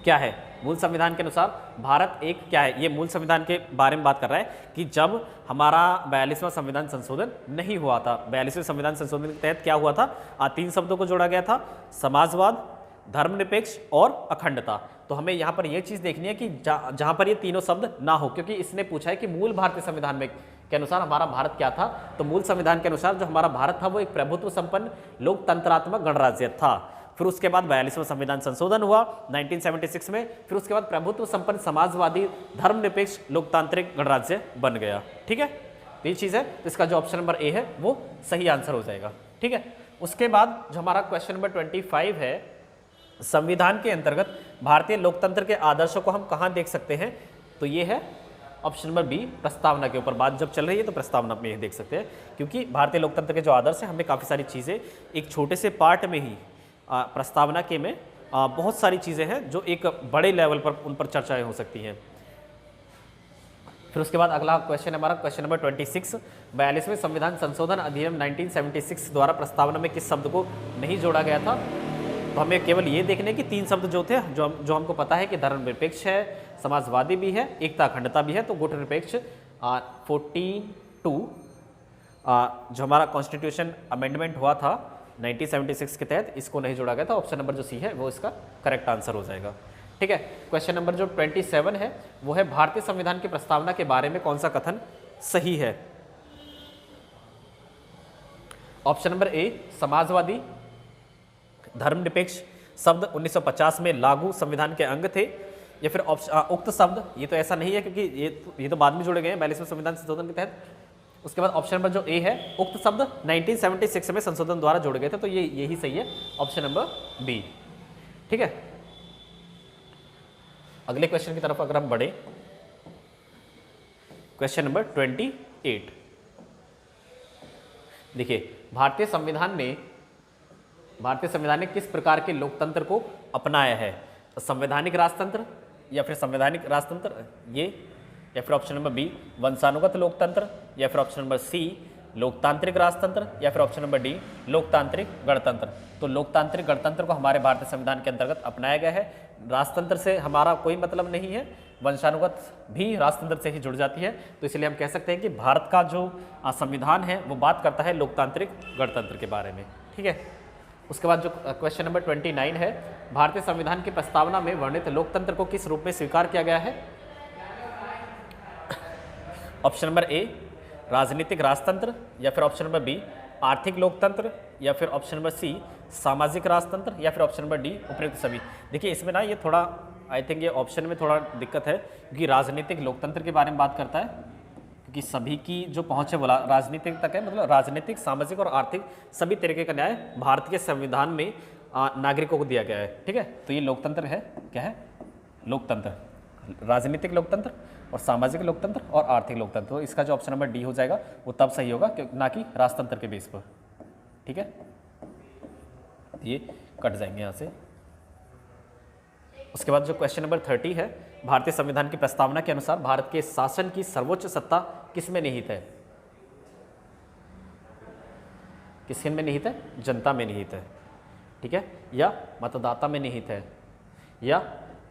क्या है। मूल संविधान के अनुसार भारत एक क्या है, ये मूल संविधान के बारे में बात कर रहा है कि जब हमारा 42वां संविधान संशोधन नहीं हुआ था, 42वें संविधान संशोधन के तहत क्या हुआ था, 3 शब्दों को जोड़ा गया था, समाजवाद, धर्मनिरपेक्ष और अखंडता। तो हमें यहाँ पर यह चीज़ देखनी है कि जहाँ पर ये तीनों शब्द ना हो, क्योंकि इसने पूछा है कि मूल भारतीय संविधान में के अनुसार हमारा भारत क्या था। तो मूल संविधान के अनुसार जो हमारा भारत था वो एक प्रभुत्व संपन्न लोकतंत्रात्मक गणराज्य था। फिर उसके बाद 42वां संविधान संशोधन हुआ 1976 में, फिर उसके बाद प्रभुत्व संपन्न समाजवादी धर्मनिरपेक्ष लोकतांत्रिक गणराज्य बन गया, ठीक है। तो ये चीज़ है, तो इसका जो ऑप्शन नंबर ए है वो सही आंसर हो जाएगा, ठीक है। उसके बाद जो हमारा क्वेश्चन नंबर 25 है, संविधान के अंतर्गत भारतीय लोकतंत्र के आदर्शों को हम कहाँ देख सकते हैं। तो ये है ऑप्शन नंबर बी, प्रस्तावना के ऊपर बात जब चल रही है तो प्रस्तावना में देख सकते हैं, क्योंकि भारतीय लोकतंत्र के जो आदर्श है हमें काफ़ी सारी चीज़ें एक छोटे से पार्ट में ही प्रस्तावना के में बहुत सारी चीज़ें हैं जो एक बड़े लेवल पर उन पर चर्चाएं हो सकती हैं, फिर उसके बाद अगला क्वेश्चन हमारा क्वेश्चन नंबर 26, 42वें संविधान संशोधन अधिनियम 1976 द्वारा प्रस्तावना में किस शब्द को नहीं जोड़ा गया था? तो हमें केवल ये देखने कि 3 शब्द जो थे जो हमको पता है कि धर्मनिरपेक्ष है, समाजवादी भी है, एकता अखंडता भी है। तो गुटनिरपेक्ष 42 जो हमारा कॉन्स्टिट्यूशन अमेंडमेंट हुआ था 1976 के तहत, इसको नहीं जोड़ा गया था। ऑप्शन नंबर जो सी है वो इसका करेक्ट आंसर हो जाएगा। ठीक है, क्वेश्चन नंबर जो 27 है वो है भारतीय संविधान की प्रस्तावना के बारे में कौन सा कथन सही है? ऑप्शन नंबर ए, समाजवादी धर्मनिरपेक्ष शब्द 1950 में लागू संविधान के अंग थे, या फिर उक्त शब्द, ये तो ऐसा नहीं है क्योंकि ये तो बाद में जोड़े गए हैं 42वें संविधान संशोधन के तहत। उसके बाद ऑप्शन नंबर जो ए है, उक्त शब्द 1976 में संशोधन द्वारा जोड़े गए थे, तो ये यही सही है, ऑप्शन नंबर बी। ठीक है, अगले क्वेश्चन की तरफ अगर हम बढ़े, क्वेश्चन नंबर 28। देखिए, भारतीय संविधान ने किस प्रकार के लोकतंत्र को अपनाया है? संवैधानिक राजतंत्र, या फिर संवैधानिक राजतंत्र ये, या फिर ऑप्शन नंबर बी वंशानुगत लोकतंत्र, या फिर ऑप्शन नंबर सी लोकतांत्रिक राजतंत्र, या फिर ऑप्शन नंबर डी लोकतांत्रिक गणतंत्र। तो लोकतांत्रिक गणतंत्र को हमारे भारतीय संविधान के अंतर्गत अपनाया गया है। राजतंत्र से हमारा कोई मतलब नहीं है, वंशानुगत भी राजतंत्र से ही जुड़ जाती है, तो इसलिए हम कह सकते हैं कि भारत का जो संविधान है वो बात करता है लोकतांत्रिक गणतंत्र के बारे में। ठीक है, उसके बाद जो क्वेश्चन नंबर 29 है, भारतीय संविधान की प्रस्तावना में वर्णित लोकतंत्र को किस रूप में स्वीकार किया गया है? ऑप्शन नंबर ए राजनीतिक राजतंत्र, या फिर ऑप्शन नंबर बी आर्थिक लोकतंत्र, या फिर ऑप्शन नंबर सी सामाजिक राजतंत्र, या फिर ऑप्शन नंबर डी उपयुक्त सभी। देखिए, इसमें ना ये थोड़ा आई थिंक ये ऑप्शन में थोड़ा दिक्कत है, क्योंकि राजनीतिक लोकतंत्र के बारे में बात करता है, क्योंकि सभी की जो पहुंच है वो राजनीतिक तक है, मतलब राजनीतिक, सामाजिक और आर्थिक सभी तरीके का न्याय भारतीय संविधान में नागरिकों को दिया गया है। ठीक है, तो ये लोकतंत्र है, क्या है? लोकतंत्र, राजनीतिक लोकतंत्र और सामाजिक लोकतंत्र और आर्थिक लोकतंत्र। तो इसका जो ऑप्शन नंबर डी हो जाएगा वो तब सही होगा ना कि राजतंत्र के बेस पर। ठीक है, ये कट जाएंगे यहाँ से। उसके बाद जो क्वेश्चन नंबर 30 है, भारतीय संविधान की प्रस्तावना के अनुसार भारत के शासन की सर्वोच्च सत्ता किसमें निहित है? किसके में निहित है? जनता में निहित है। ठीक है, या मतदाता में निहित है, या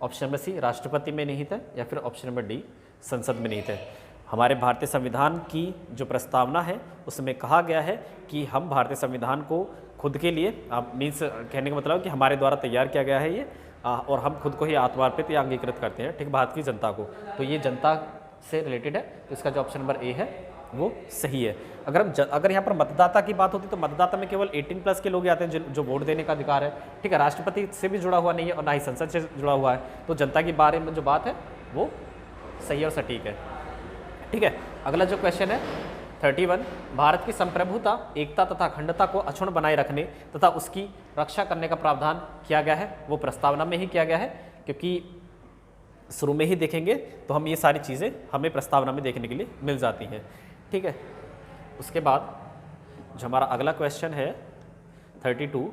ऑप्शन नंबर सी राष्ट्रपति में निहित है, या फिर ऑप्शन नंबर डी संसद में निहित है। हमारे भारतीय संविधान की जो प्रस्तावना है उसमें कहा गया है कि हम भारतीय संविधान को खुद के लिए, मीन्स कहने का मतलब कि हमारे द्वारा तैयार किया गया है ये, और हम खुद को ही आत्मार्पित या अंगीकृत करते हैं। ठीक, भारत की जनता को, तो ये जनता से रिलेटेड है, तो इसका जो ऑप्शन नंबर ए है वो सही है। अगर यहाँ पर मतदाता की बात होती तो मतदाता में केवल 18+ के लोग आते हैं जो वोट देने का अधिकार है। ठीक है, राष्ट्रपति से भी जुड़ा हुआ नहीं है और ना ही संसद से जुड़ा हुआ है, तो जनता के बारे में जो बात है वो सही और सटीक है। ठीक है, अगला जो क्वेश्चन है 31, भारत की संप्रभुता, एकता तथा अखंडता को अक्षुण्ण बनाए रखने तथा उसकी रक्षा करने का प्रावधान किया गया है, वो प्रस्तावना में ही किया गया है, क्योंकि शुरू में ही देखेंगे तो हम ये सारी चीज़ें हमें प्रस्तावना में देखने के लिए मिल जाती हैं। ठीक है, उसके बाद जो हमारा अगला क्वेश्चन है 32,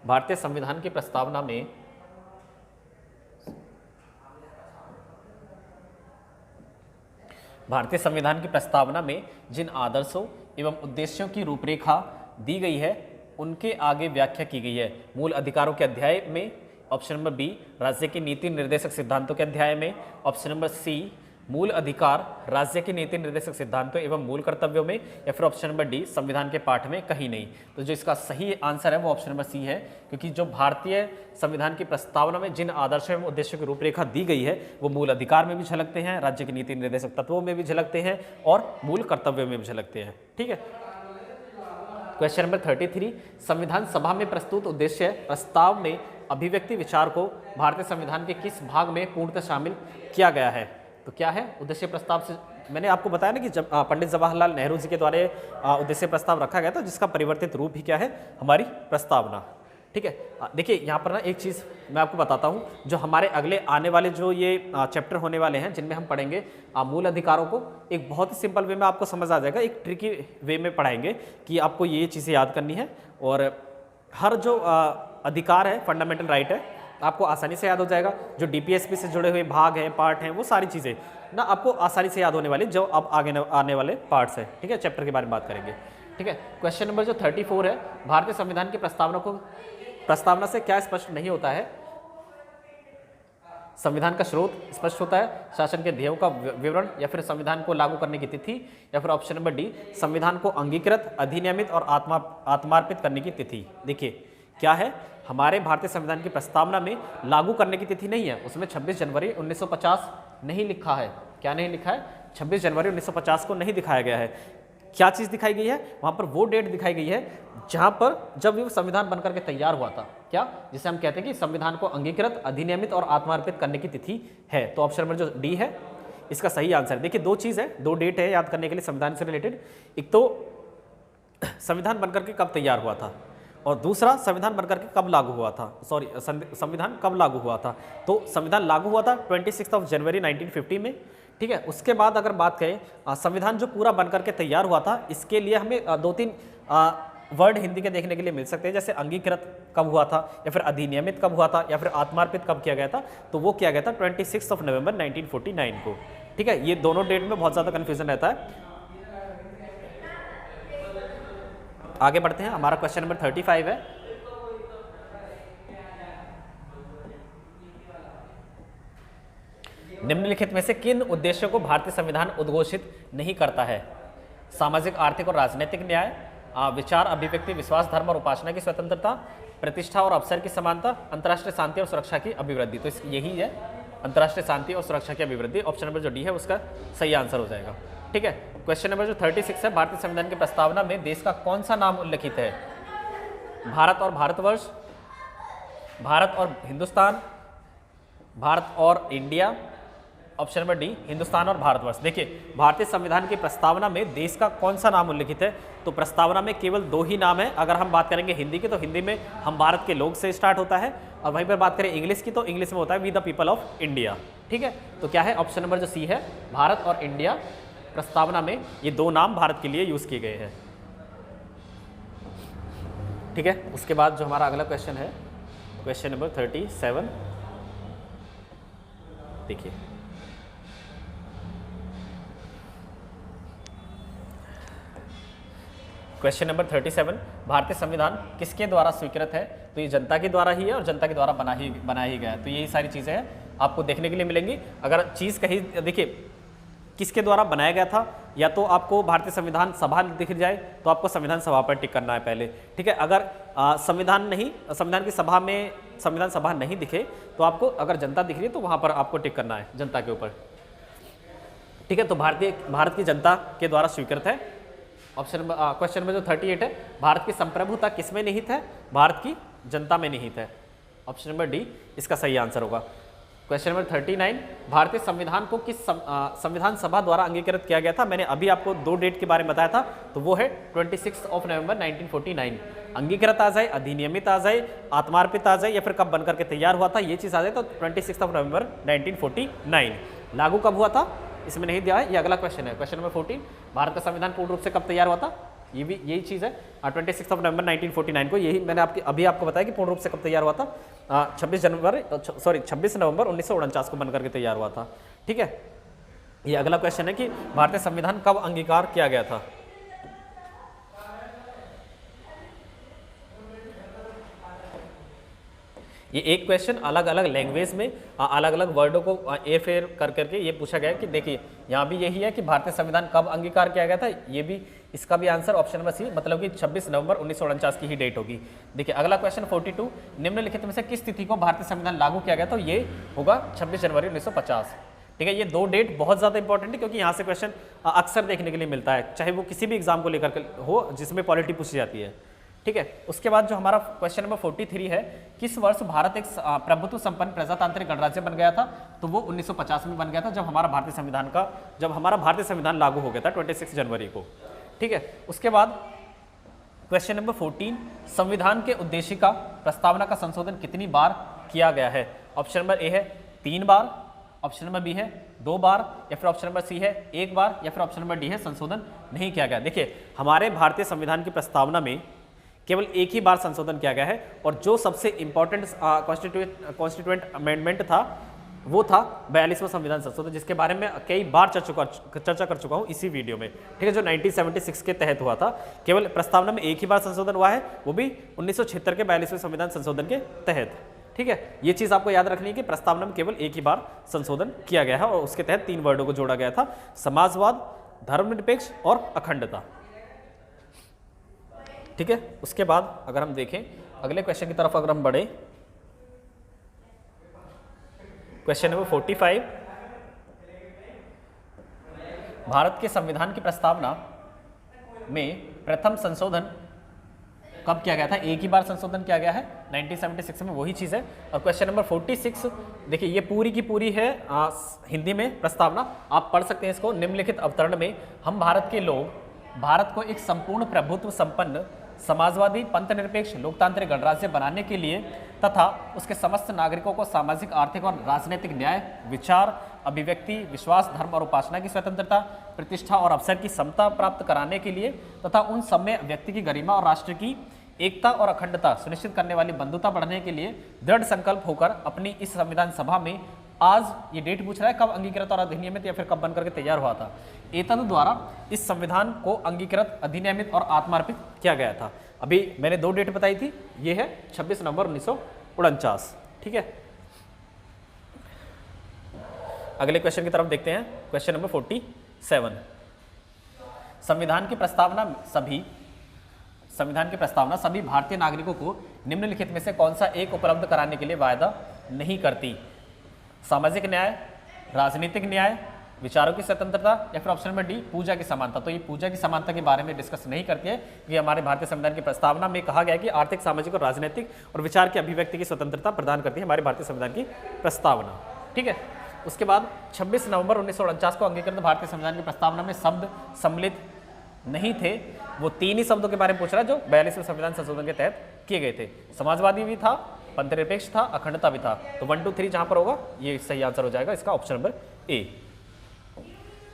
भारतीय संविधान की प्रस्तावना में जिन आदर्शों एवं उद्देश्यों की रूपरेखा दी गई है उनके आगे व्याख्या की गई है। मूल अधिकारों के अध्याय में ऑप्शन नंबर बी, राज्य की नीति निर्देशक सिद्धांतों के अध्याय में ऑप्शन नंबर सी, मूल अधिकार राज्य की नीति निर्देशक सिद्धांतों एवं मूल कर्तव्यों में, या फिर ऑप्शन नंबर डी, संविधान के पाठ में कहीं नहीं। तो जो इसका सही आंसर है वो ऑप्शन नंबर सी है, क्योंकि जो भारतीय संविधान की प्रस्तावना में जिन आदर्शों एवं उद्देश्यों की रूपरेखा दी गई है वो मूल अधिकार में भी झलकते हैं, राज्य की नीति निर्देशक तत्वों में भी झलकते हैं और मूल कर्तव्यों में भी झलकते हैं। ठीक है, क्वेश्चन नंबर 33, संविधान सभा में प्रस्तुत उद्देश्य प्रस्ताव में अभिव्यक्ति विचार को भारतीय संविधान के किस भाग में पूर्णतः शामिल किया गया है? तो क्या है उद्देश्य प्रस्ताव? से मैंने आपको बताया ना कि जब पंडित जवाहरलाल नेहरू जी के द्वारा उद्देश्य प्रस्ताव रखा गया था, जिसका परिवर्तित रूप ही क्या है? हमारी प्रस्तावना। ठीक है, देखिए यहाँ पर ना एक चीज़ मैं आपको बताता हूँ, जो हमारे अगले आने वाले जो ये चैप्टर होने वाले हैं जिनमें हम पढ़ेंगे मूल अधिकारों को, एक बहुत ही सिंपल वे में आपको समझ आ जाएगा, एक ट्रिकी वे में पढ़ाएंगे कि आपको ये चीज़ें याद करनी है। और हर जो अधिकार है, फंडामेंटल राइट है, आपको आसानी से याद हो जाएगा। जो डीपीएसपी से जुड़े हुए भाग हैं, पार्ट हैं, वो सारी चीज़ें ना आपको आसानी से याद होने वाली जो अब आगे आने वाले पार्ट्स हैं। ठीक है, चैप्टर के बारे में बात करेंगे। ठीक है, क्वेश्चन नंबर जो 34 है, भारतीय संविधान की प्रस्तावना से क्या स्पष्ट नहीं होता है? संविधान का स्रोत स्पष्ट होता है, शासन के ध्येयों का विवरण, या फिर संविधान को लागू करने की तिथि, या फिर ऑप्शन नंबर डी संविधान को अंगीकृत, अधिनियमित और आत्मार्पित करने की तिथि। देखिए क्या है, हमारे भारतीय संविधान की प्रस्तावना में लागू करने की तिथि नहीं है, उसमें 26 जनवरी 1950 नहीं लिखा है। क्या नहीं लिखा है? 26 जनवरी 1950 को नहीं दिखाया गया है। क्या चीज़ दिखाई गई है? वहाँ पर वो डेट दिखाई गई है जहाँ पर जब ये संविधान बनकर के तैयार हुआ था। क्या? जिसे हम कहते हैं कि संविधान को अंगीकृत, अधिनियमित और आत्मार्पित करने की तिथि है। तो ऑप्शन नंबर जो डी है इसका सही आंसर है। देखिए दो चीज़ है, दो डेट है याद करने के लिए संविधान से रिलेटेड। एक तो संविधान बनकर के कब तैयार हुआ था, और दूसरा संविधान बनकर के कब लागू हुआ था। सॉरी, संविधान कब लागू हुआ था? तो संविधान लागू हुआ था 26 जनवरी 1950 में। ठीक है, उसके बाद अगर बात करें संविधान जो पूरा बनकर के तैयार हुआ था, इसके लिए हमें दो तीन वर्ड हिंदी के देखने के लिए मिल सकते हैं, जैसे अंगीकृत कब हुआ था, या फिर अधिनियमित कब हुआ था, या फिर आत्मार्पित कब किया गया था। तो वो किया गया था 26 नवंबर 1949 को। ठीक है, ये दोनों डेट में बहुत ज़्यादा कन्फ्यूजन रहता है। आगे बढ़ते हैं, हमारा क्वेश्चन नंबर 35 है। निम्नलिखित में से किन उद्देश्यों को भारतीय संविधान उद्घोषित नहीं करता है? सामाजिक, आर्थिक और राजनीतिक न्याय, विचार, अभिव्यक्ति, विश्वास, धर्म और उपासना की स्वतंत्रता, प्रतिष्ठा और अवसर की समानता, अंतर्राष्ट्रीय शांति और सुरक्षा की अभिवृद्धि। तो यही है, अंतर्राष्ट्रीय शांति और सुरक्षा की अभिवृद्धि। ऑप्शन नंबर जो डी है उसका सही आंसर हो जाएगा। ठीक है, क्वेश्चन नंबर जो 36 है, भारतीय संविधान की प्रस्तावना में देश का कौन सा नाम उल्लिखित है? भारत और भारतवर्ष, भारत और हिंदुस्तान, भारत और India, option number D Hindustan और भारतवर्ष। देखिए भारतीय संविधान की प्रस्तावना में देश का कौन सा नाम उल्लिखित है? तो प्रस्तावना में केवल दो ही नाम है। अगर हम बात करेंगे हिंदी की तो हिंदी में हम भारत के लोग से स्टार्ट होता है, और वहीं पर बात करें इंग्लिश की तो इंग्लिश में होता है we the people of India. ठीक है, तो क्या है? ऑप्शन नंबर जो सी है, भारत और इंडिया। प्रस्तावना में ये दो नाम भारत के लिए यूज किए गए हैं। ठीक है, उसके बाद जो हमारा अगला क्वेश्चन है, क्वेश्चन नंबर 37। देखिए क्वेश्चन नंबर 37, भारतीय संविधान किसके द्वारा स्वीकृत है? तो ये जनता के द्वारा ही है और जनता के द्वारा बनाया ही गया है। तो यही सारी चीज़ें हैं आपको देखने के लिए मिलेंगी। अगर चीज़ कहीं देखिए किसके द्वारा बनाया गया था, या तो आपको भारतीय संविधान सभा दिख जाए तो आपको संविधान सभा पर टिक करना है पहले। ठीक है, अगर संविधान की सभा में संविधान सभा नहीं दिखे तो आपको, अगर जनता दिख रही है तो वहाँ पर आपको टिक करना है जनता के ऊपर। ठीक है, तो भारत की जनता के द्वारा स्वीकृत है। ऑप्शन नंबर क्वेश्चन नंबर जो 38 है, भारत की संप्रभुता किस में निहित है? भारत की जनता में निहित है। ऑप्शन नंबर डी इसका सही आंसर होगा। क्वेश्चन नंबर 39, भारतीय संविधान को किस संविधान सभा द्वारा अंगीकृत किया गया था? मैंने अभी आपको दो डेट के बारे में बताया था, तो वो है 26 नवंबर 1949। अंगीकृत आ जाए, अधिनियमित आ जाए, आत्मार्पित आ जाए, या फिर कब बनकर के तैयार हुआ था ये चीज़ आ जाए तो 26 नवंबर 1949। लागू कब हुआ था इसमें नहीं दिया है। ये अगला क्वेश्चन है, क्वेश्चन नंबर 14, भारत का संविधान पूर्ण रूप से कब तैयार हुआ था? ये भी यही चीज़ है 26 नवंबर 1949 को। यही मैंने अभी आपको बताया कि पूर्ण रूप से कब तैयार हुआ था? 26 नवंबर 1949 को बनकर के तैयार हुआ था। ठीक है, ये अगला क्वेश्चन है कि भारतीय संविधान कब अंगीकार किया गया था? ये एक क्वेश्चन अलग अलग लैंग्वेज में अलग अलग वर्डों को फेर कर करके ये पूछा गया है कि देखिए यहाँ भी यही है कि भारतीय संविधान कब अंगीकार किया गया था। ये भी, इसका भी आंसर ऑप्शन नंबर सी, मतलब कि 26 नवंबर 1949 की ही डेट होगी। देखिए अगला क्वेश्चन 42, निम्नलिखित में से किस तिथि को भारतीय संविधान लागू किया गया? तो ये होगा 26 जनवरी 1950। ठीक है, ये दो डेट बहुत ज़्यादा इंपॉर्टेंट है क्योंकि यहाँ से क्वेश्चन अक्सर देखने के लिए मिलता है, चाहे वो किसी भी एग्जाम को लेकर हो जिसमें पॉलिटी पूछी जाती है। ठीक है, उसके बाद जो हमारा क्वेश्चन नंबर 43 है, किस वर्ष भारत एक प्रभुत्व संपन्न प्रजातांत्रिक गणराज्य बन गया था? तो वो 1950 में बन गया था, जब हमारा भारतीय संविधान लागू हो गया था 26 जनवरी को। ठीक है, उसके बाद क्वेश्चन नंबर 14, संविधान के उद्देशिका प्रस्तावना का संशोधन कितनी बार किया गया है? ऑप्शन नंबर ए है 3 बार, ऑप्शन नंबर बी है 2 बार, या फिर ऑप्शन नंबर सी है 1 बार, या फिर ऑप्शन नंबर डी है संशोधन नहीं किया गया। देखिए हमारे भारतीय संविधान की प्रस्तावना में केवल एक ही बार संशोधन किया गया है, और जो सबसे इंपॉर्टेंट कॉन्स्टिट्यूएंट अमेंडमेंट था वो था 42वां संविधान संशोधन, जिसके बारे में कई बार चर्चा कर चुका हूं इसी वीडियो में, ठीक है, जो 1976 के तहत हुआ था। केवल प्रस्तावना में एक ही बार संशोधन हुआ है, वो भी 1976 के 42वें संविधान संशोधन के तहत, ठीक है। ये चीज आपको याद रखनी है कि प्रस्तावना में केवल एक ही बार संशोधन किया गया है और उसके तहत 3 वर्डों को जोड़ा गया था, समाजवाद, धर्मनिरपेक्ष और अखंडता, ठीक है। उसके बाद अगर हम देखें अगले क्वेश्चन की तरफ अगर हम बढ़े, क्वेश्चन नंबर 45, भारत के संविधान की प्रस्तावना में प्रथम संशोधन कब किया गया था? एक ही बार संशोधन किया गया है 1976 में, वही चीज है। और क्वेश्चन नंबर 46 देखिए, ये पूरी की पूरी है हिंदी में प्रस्तावना, आप पढ़ सकते हैं इसको। निम्नलिखित अवतरण में हम भारत के लोग भारत को एक संपूर्ण प्रभुत्व संपन्न समाजवादी पंथनिरपेक्ष लोकतांत्रिक गणराज्य बनाने के लिए तथा उसके समस्त नागरिकों को सामाजिक, आर्थिक और राजनीतिक न्याय, विचार, अभिव्यक्ति, विश्वास, धर्म और उपासना की स्वतंत्रता, प्रतिष्ठा और अवसर की समता प्राप्त कराने के लिए तथा उन सब में व्यक्ति की गरिमा और राष्ट्र की एकता और अखंडता सुनिश्चित करने वाली बंधुता बढ़ाने के लिए दृढ़ संकल्प होकर अपनी इस संविधान सभा में आज, ये डेट पूछ रहा है कब अंगीकृत और अधिनियमित या फिर कब बनकर के तैयार हुआ था, एतद द्वारा इस संविधान को अंगीकृत, अधिनियमित और आत्मार्पित किया गया था। अभी मैंने 2 डेट बताई थी, ये है 26 नवंबर 1949, ठीक है। अगले क्वेश्चन की तरफ देखते हैं, क्वेश्चन नंबर 47, संविधान की प्रस्तावना सभी भारतीय नागरिकों को निम्नलिखित में से कौन सा एक उपलब्ध कराने के लिए वायदा नहीं करती? सामाजिक न्याय, राजनीतिक न्याय, विचारों की स्वतंत्रता या फिर ऑप्शन नंबर डी पूजा की समानता। तो ये पूजा की समानता के बारे में डिस्कस नहीं करती है, कि हमारे भारतीय संविधान की प्रस्तावना में कहा गया है कि आर्थिक, सामाजिक और राजनीतिक और विचार की अभिव्यक्ति की स्वतंत्रता प्रदान करती है हमारे भारतीय संविधान की प्रस्तावना, ठीक है। उसके बाद 26 नवंबर 1949 को अंगीकृत भारतीय संविधान की प्रस्तावना में शब्द सम्मिलित नहीं थे, वो 3 ही शब्दों के बारे में पूछ रहा है जो 42वें संविधान संशोधन के तहत किए गए थे। समाजवादी भी था, पंथनिरपेक्ष था, अखंडता भी था। तो 1 2 3 जहां पर होगा ये सही आंसर हो जाएगा इसका ऑप्शन नंबर ए।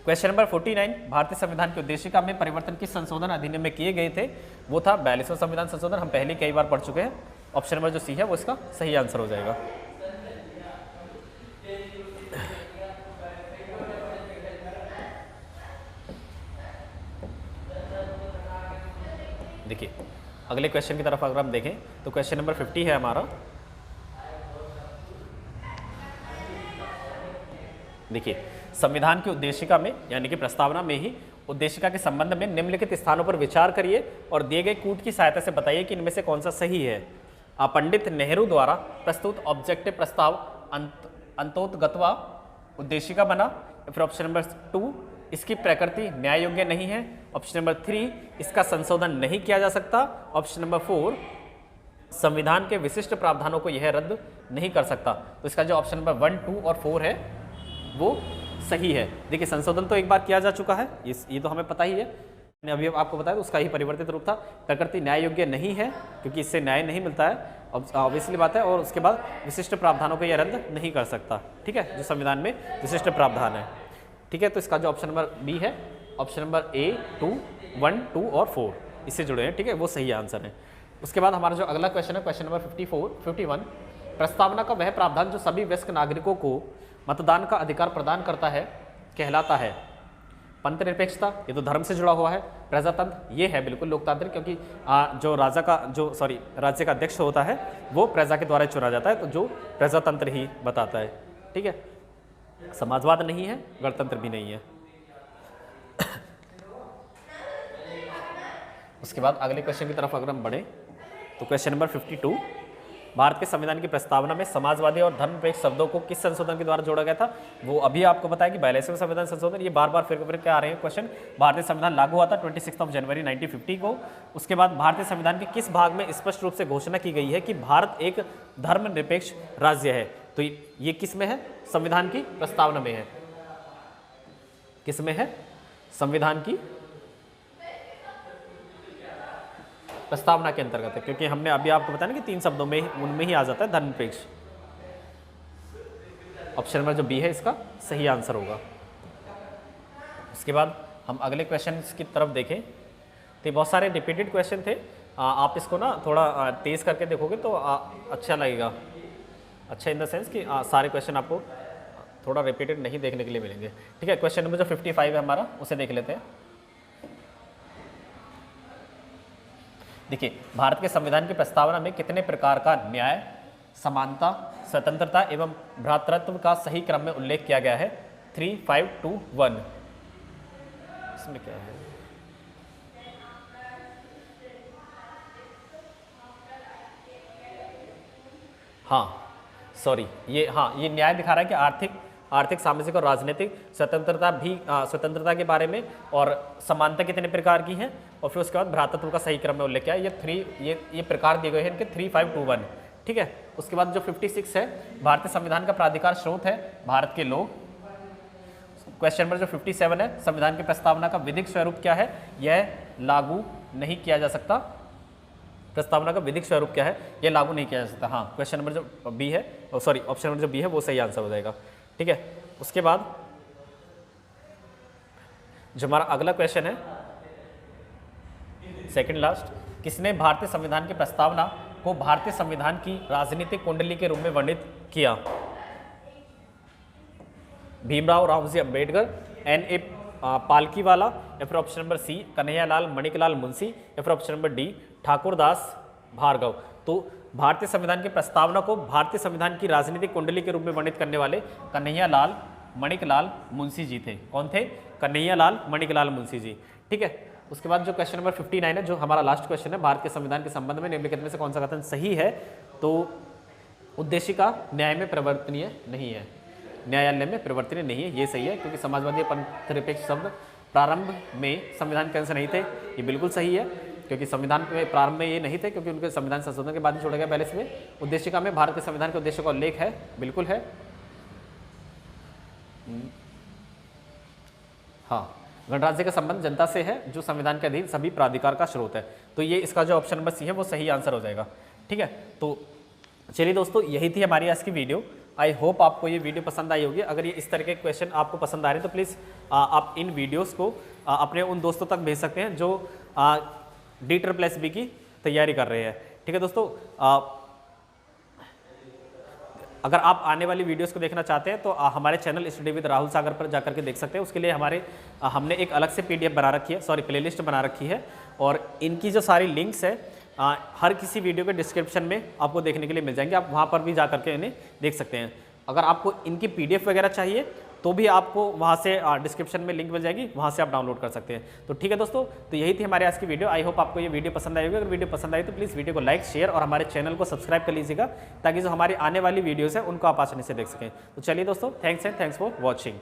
क्वेश्चन नंबर 49, भारतीय संविधान की उद्देशिका में परिवर्तन किस संशोधन अधिनियम में किए गए थे? वो था 42वां संविधान संशोधन, हम पहले कई बार पढ़ चुके हैं। ऑप्शन नंबर जो सी है वो इसका सही आंसर हो जाएगा। देखिए अगले क्वेश्चन की तरफ अगर हम देखें तो क्वेश्चन नंबर 50 है हमारा। देखिए संविधान की उद्देशिका में यानी कि प्रस्तावना में ही उद्देशिका के संबंध में निम्नलिखित स्थानों पर विचार करिए और दिए गए कूट की सहायता से बताइए कि इनमें से कौन सा सही है। पंडित नेहरू द्वारा प्रस्तुत ऑब्जेक्टिव प्रस्ताव अंतोतगत्वा उद्देशिका बना। फिर ऑप्शन नंबर 2, इसकी प्रकृति न्याय योग्य नहीं है। ऑप्शन नंबर 3, इसका संशोधन नहीं किया जा सकता। ऑप्शन नंबर 4, संविधान के विशिष्ट प्रावधानों को यह रद्द नहीं कर सकता। तो इसका जो ऑप्शन नंबर 1, 2 और 4 है वो सही है। देखिए संशोधन तो एक बार किया जा चुका है, ये तो हमें पता ही है, मैंने अभी आपको बताया तो उसका ही परिवर्तित रूप था। प्रकृति न्याय योग्य नहीं है क्योंकि इससे न्याय नहीं मिलता है, ऑब्वियसली बात है। और उसके बाद विशिष्ट प्रावधानों को यह रद्द नहीं कर सकता, ठीक है, जो संविधान में विशिष्ट प्रावधान है, ठीक है। तो इसका जो ऑप्शन नंबर बी है, ऑप्शन नंबर ए 1, 2 और 4 इससे जुड़े हैं, ठीक है, वो सही आंसर है। उसके बाद हमारा जो अगला क्वेश्चन है क्वेश्चन नंबर 51, प्रस्तावना का वह प्रावधान जो सभी वयस्क नागरिकों को मतदान का अधिकार प्रदान करता है कहलाता है। पंथनिरपेक्षता, ये तो धर्म से जुड़ा हुआ है। प्रजातंत्र, ये है बिल्कुल लोकतांत्रिक, क्योंकि जो राज्य का अध्यक्ष होता है वो प्रजा के द्वारा चुना जाता है, तो जो प्रजातंत्र ही बताता है, ठीक है। समाजवाद नहीं है, गणतंत्र भी नहीं है। उसके बाद अगले क्वेश्चन की तरफ अगर हम बढ़े तो क्वेश्चन नंबर 52, भारत के संविधान की प्रस्तावना में समाजवादी और धर्मनिरपेक्ष शब्दों को किस संशोधन के द्वारा जोड़ा गया था? वो अभी आपको बताया कि 42वें संविधान संशोधन, ये बार बार फिर क्या आ रहे हैं क्वेश्चन। भारतीय संविधान लागू हुआ था 26 जनवरी 1950 को। उसके बाद भारतीय संविधान के किस भाग में स्पष्ट रूप से घोषणा की गई है कि भारत एक धर्मनिरपेक्ष राज्य है? तो ये किस में है? संविधान की प्रस्तावना में है। किस में है? संविधान की प्रस्तावना के अंतर्गत है, क्योंकि हमने अभी आपको बताया ना कि 3 शब्दों में उनमें ही आ जाता है धर्मनिरपेक्ष। ऑप्शन नंबर जो बी है इसका सही आंसर होगा। उसके बाद हम अगले क्वेश्चन की तरफ देखें तो बहुत सारे रिपीटेड क्वेश्चन थे, आप इसको ना थोड़ा तेज़ करके देखोगे तो अच्छा लगेगा। अच्छा इन द सेंस कि सारे क्वेश्चन आपको थोड़ा रिपीटेड नहीं देखने के लिए मिलेंगे। ठीक है, क्वेश्चन नंबर जो 55 है हमारा, उसे देख लेते हैं। देखिए, भारत के संविधान की प्रस्तावना में कितने प्रकार का न्याय, समानता, स्वतंत्रता एवं भ्रातृत्व का सही क्रम में उल्लेख किया गया है? 3, 5, 2, 1। इसमें क्या है? हाँ सॉरी, ये न्याय दिखा रहा है कि आर्थिक सामाजिक और राजनीतिक स्वतंत्रता के बारे में, और समानता कितने प्रकार की है, और फिर उसके बाद भ्रातृत्व का सही क्रम में उल्लेख किया है। ये प्रकार दिए गए हैं इनके 3, 5, 2, 1। ठीक है, उसके बाद जो 56 है, भारतीय संविधान का प्राधिकार स्रोत है भारत के लोग। क्वेश्चन नंबर जो 57 है, संविधान की प्रस्तावना का विधिक स्वरूप क्या है? यह लागू नहीं किया जा सकता। प्रस्तावना का विधिक स्वरूप क्या है? यह लागू नहीं किया जा सकता। हाँ, क्वेश्चन नंबर जो बी है, सॉरी ऑप्शन नंबर जो बी है वो सही आंसर हो जाएगा। ठीक है, उसके बाद जो हमारा अगला क्वेश्चन है, सेकंड लास्ट, किसने भारतीय संविधान की प्रस्तावना को भारतीय संविधान की राजनीतिक कुंडली के रूप में वर्णित किया? भीमराव रामजी अंबेडकर, N.A. पालकीवाला, या फिर option number C Kanhaiyalal Maniklal Munshi, या फिर option number D Thakurdas Bhargava. तो भारतीय संविधान की प्रस्तावना को भारतीय संविधान की राजनीतिक कुंडली के रूप में वर्णित करने वाले कन्हैयालाल मणिकलाल मुंशी जी थे। कौन थे? कन्हैयालाल मणिकलाल मुंशी जी। ठीक है, उसके बाद जो क्वेश्चन नंबर 59 है, जो हमारा लास्ट क्वेश्चन है, भारत के संविधान के संबंध में निम्नलिखित में से कौन सा कथन सही है? तो उद्देशिका न्याय में परिवर्तनीय नहीं है, न्यायालय में परिवर्तनीय नहीं है, ये सही है, क्योंकि समाजवादी पंथनिरपेक्ष शब्द प्रारंभ में संविधान के अंश नहीं थे। ये बिल्कुल सही है, क्योंकि संविधान के प्रारंभ में ये नहीं थे, क्योंकि उनके संविधान संशोधन के बाद ही छोड़ा गया 42 में। उद्देशिका में भारत के संविधान के उद्देश्य का उल्लेख है, बिल्कुल है। हाँ, गणराज्य का संबंध जनता से है, जो संविधान के अधीन सभी प्राधिकार का स्रोत है। तो ये इसका जो ऑप्शन नंबर सी है वो सही आंसर हो जाएगा। ठीक है, तो चलिए दोस्तों, यही थी हमारी आज की वीडियो। आई होप आपको ये वीडियो पसंद आई होगी। अगर ये इस तरह के क्वेश्चन आपको पसंद आ रहे हैं तो प्लीज़ आप इन वीडियोस को अपने उन दोस्तों तक भेज सकते हैं जो D++ की तैयारी कर रहे हैं। ठीक है दोस्तों, अगर आप आने वाली वीडियोस को देखना चाहते हैं तो हमारे चैनल स्टडी विद राहुल सागर पर जाकर के देख सकते हैं। उसके लिए हमने एक अलग से PDF बना रखी है, सॉरी प्लेलिस्ट बना रखी है, और इनकी जो सारी लिंक्स है हर किसी वीडियो के डिस्क्रिप्शन में आपको देखने के लिए मिल जाएंगे। आप वहाँ पर भी जा करके इन्हें देख सकते हैं। अगर आपको इनकी PDF वगैरह चाहिए तो भी आपको वहाँ से डिस्क्रिप्शन में लिंक मिल जाएगी, वहाँ से आप डाउनलोड कर सकते हैं। तो ठीक है दोस्तों, तो यही थी हमारे आज की वीडियो। आई होप आपको ये वीडियो पसंद आई होगी। अगर वीडियो पसंद आई तो प्लीज़ वीडियो को लाइक, शेयर और हमारे चैनल को सब्सक्राइब कर लीजिएगा, ताकि जो हमारी आने वाली वीडियोज़ हैं उनको आप आसानी से देख सकें। तो चलिए दोस्तों, थैंक्स फॉर वॉचिंग।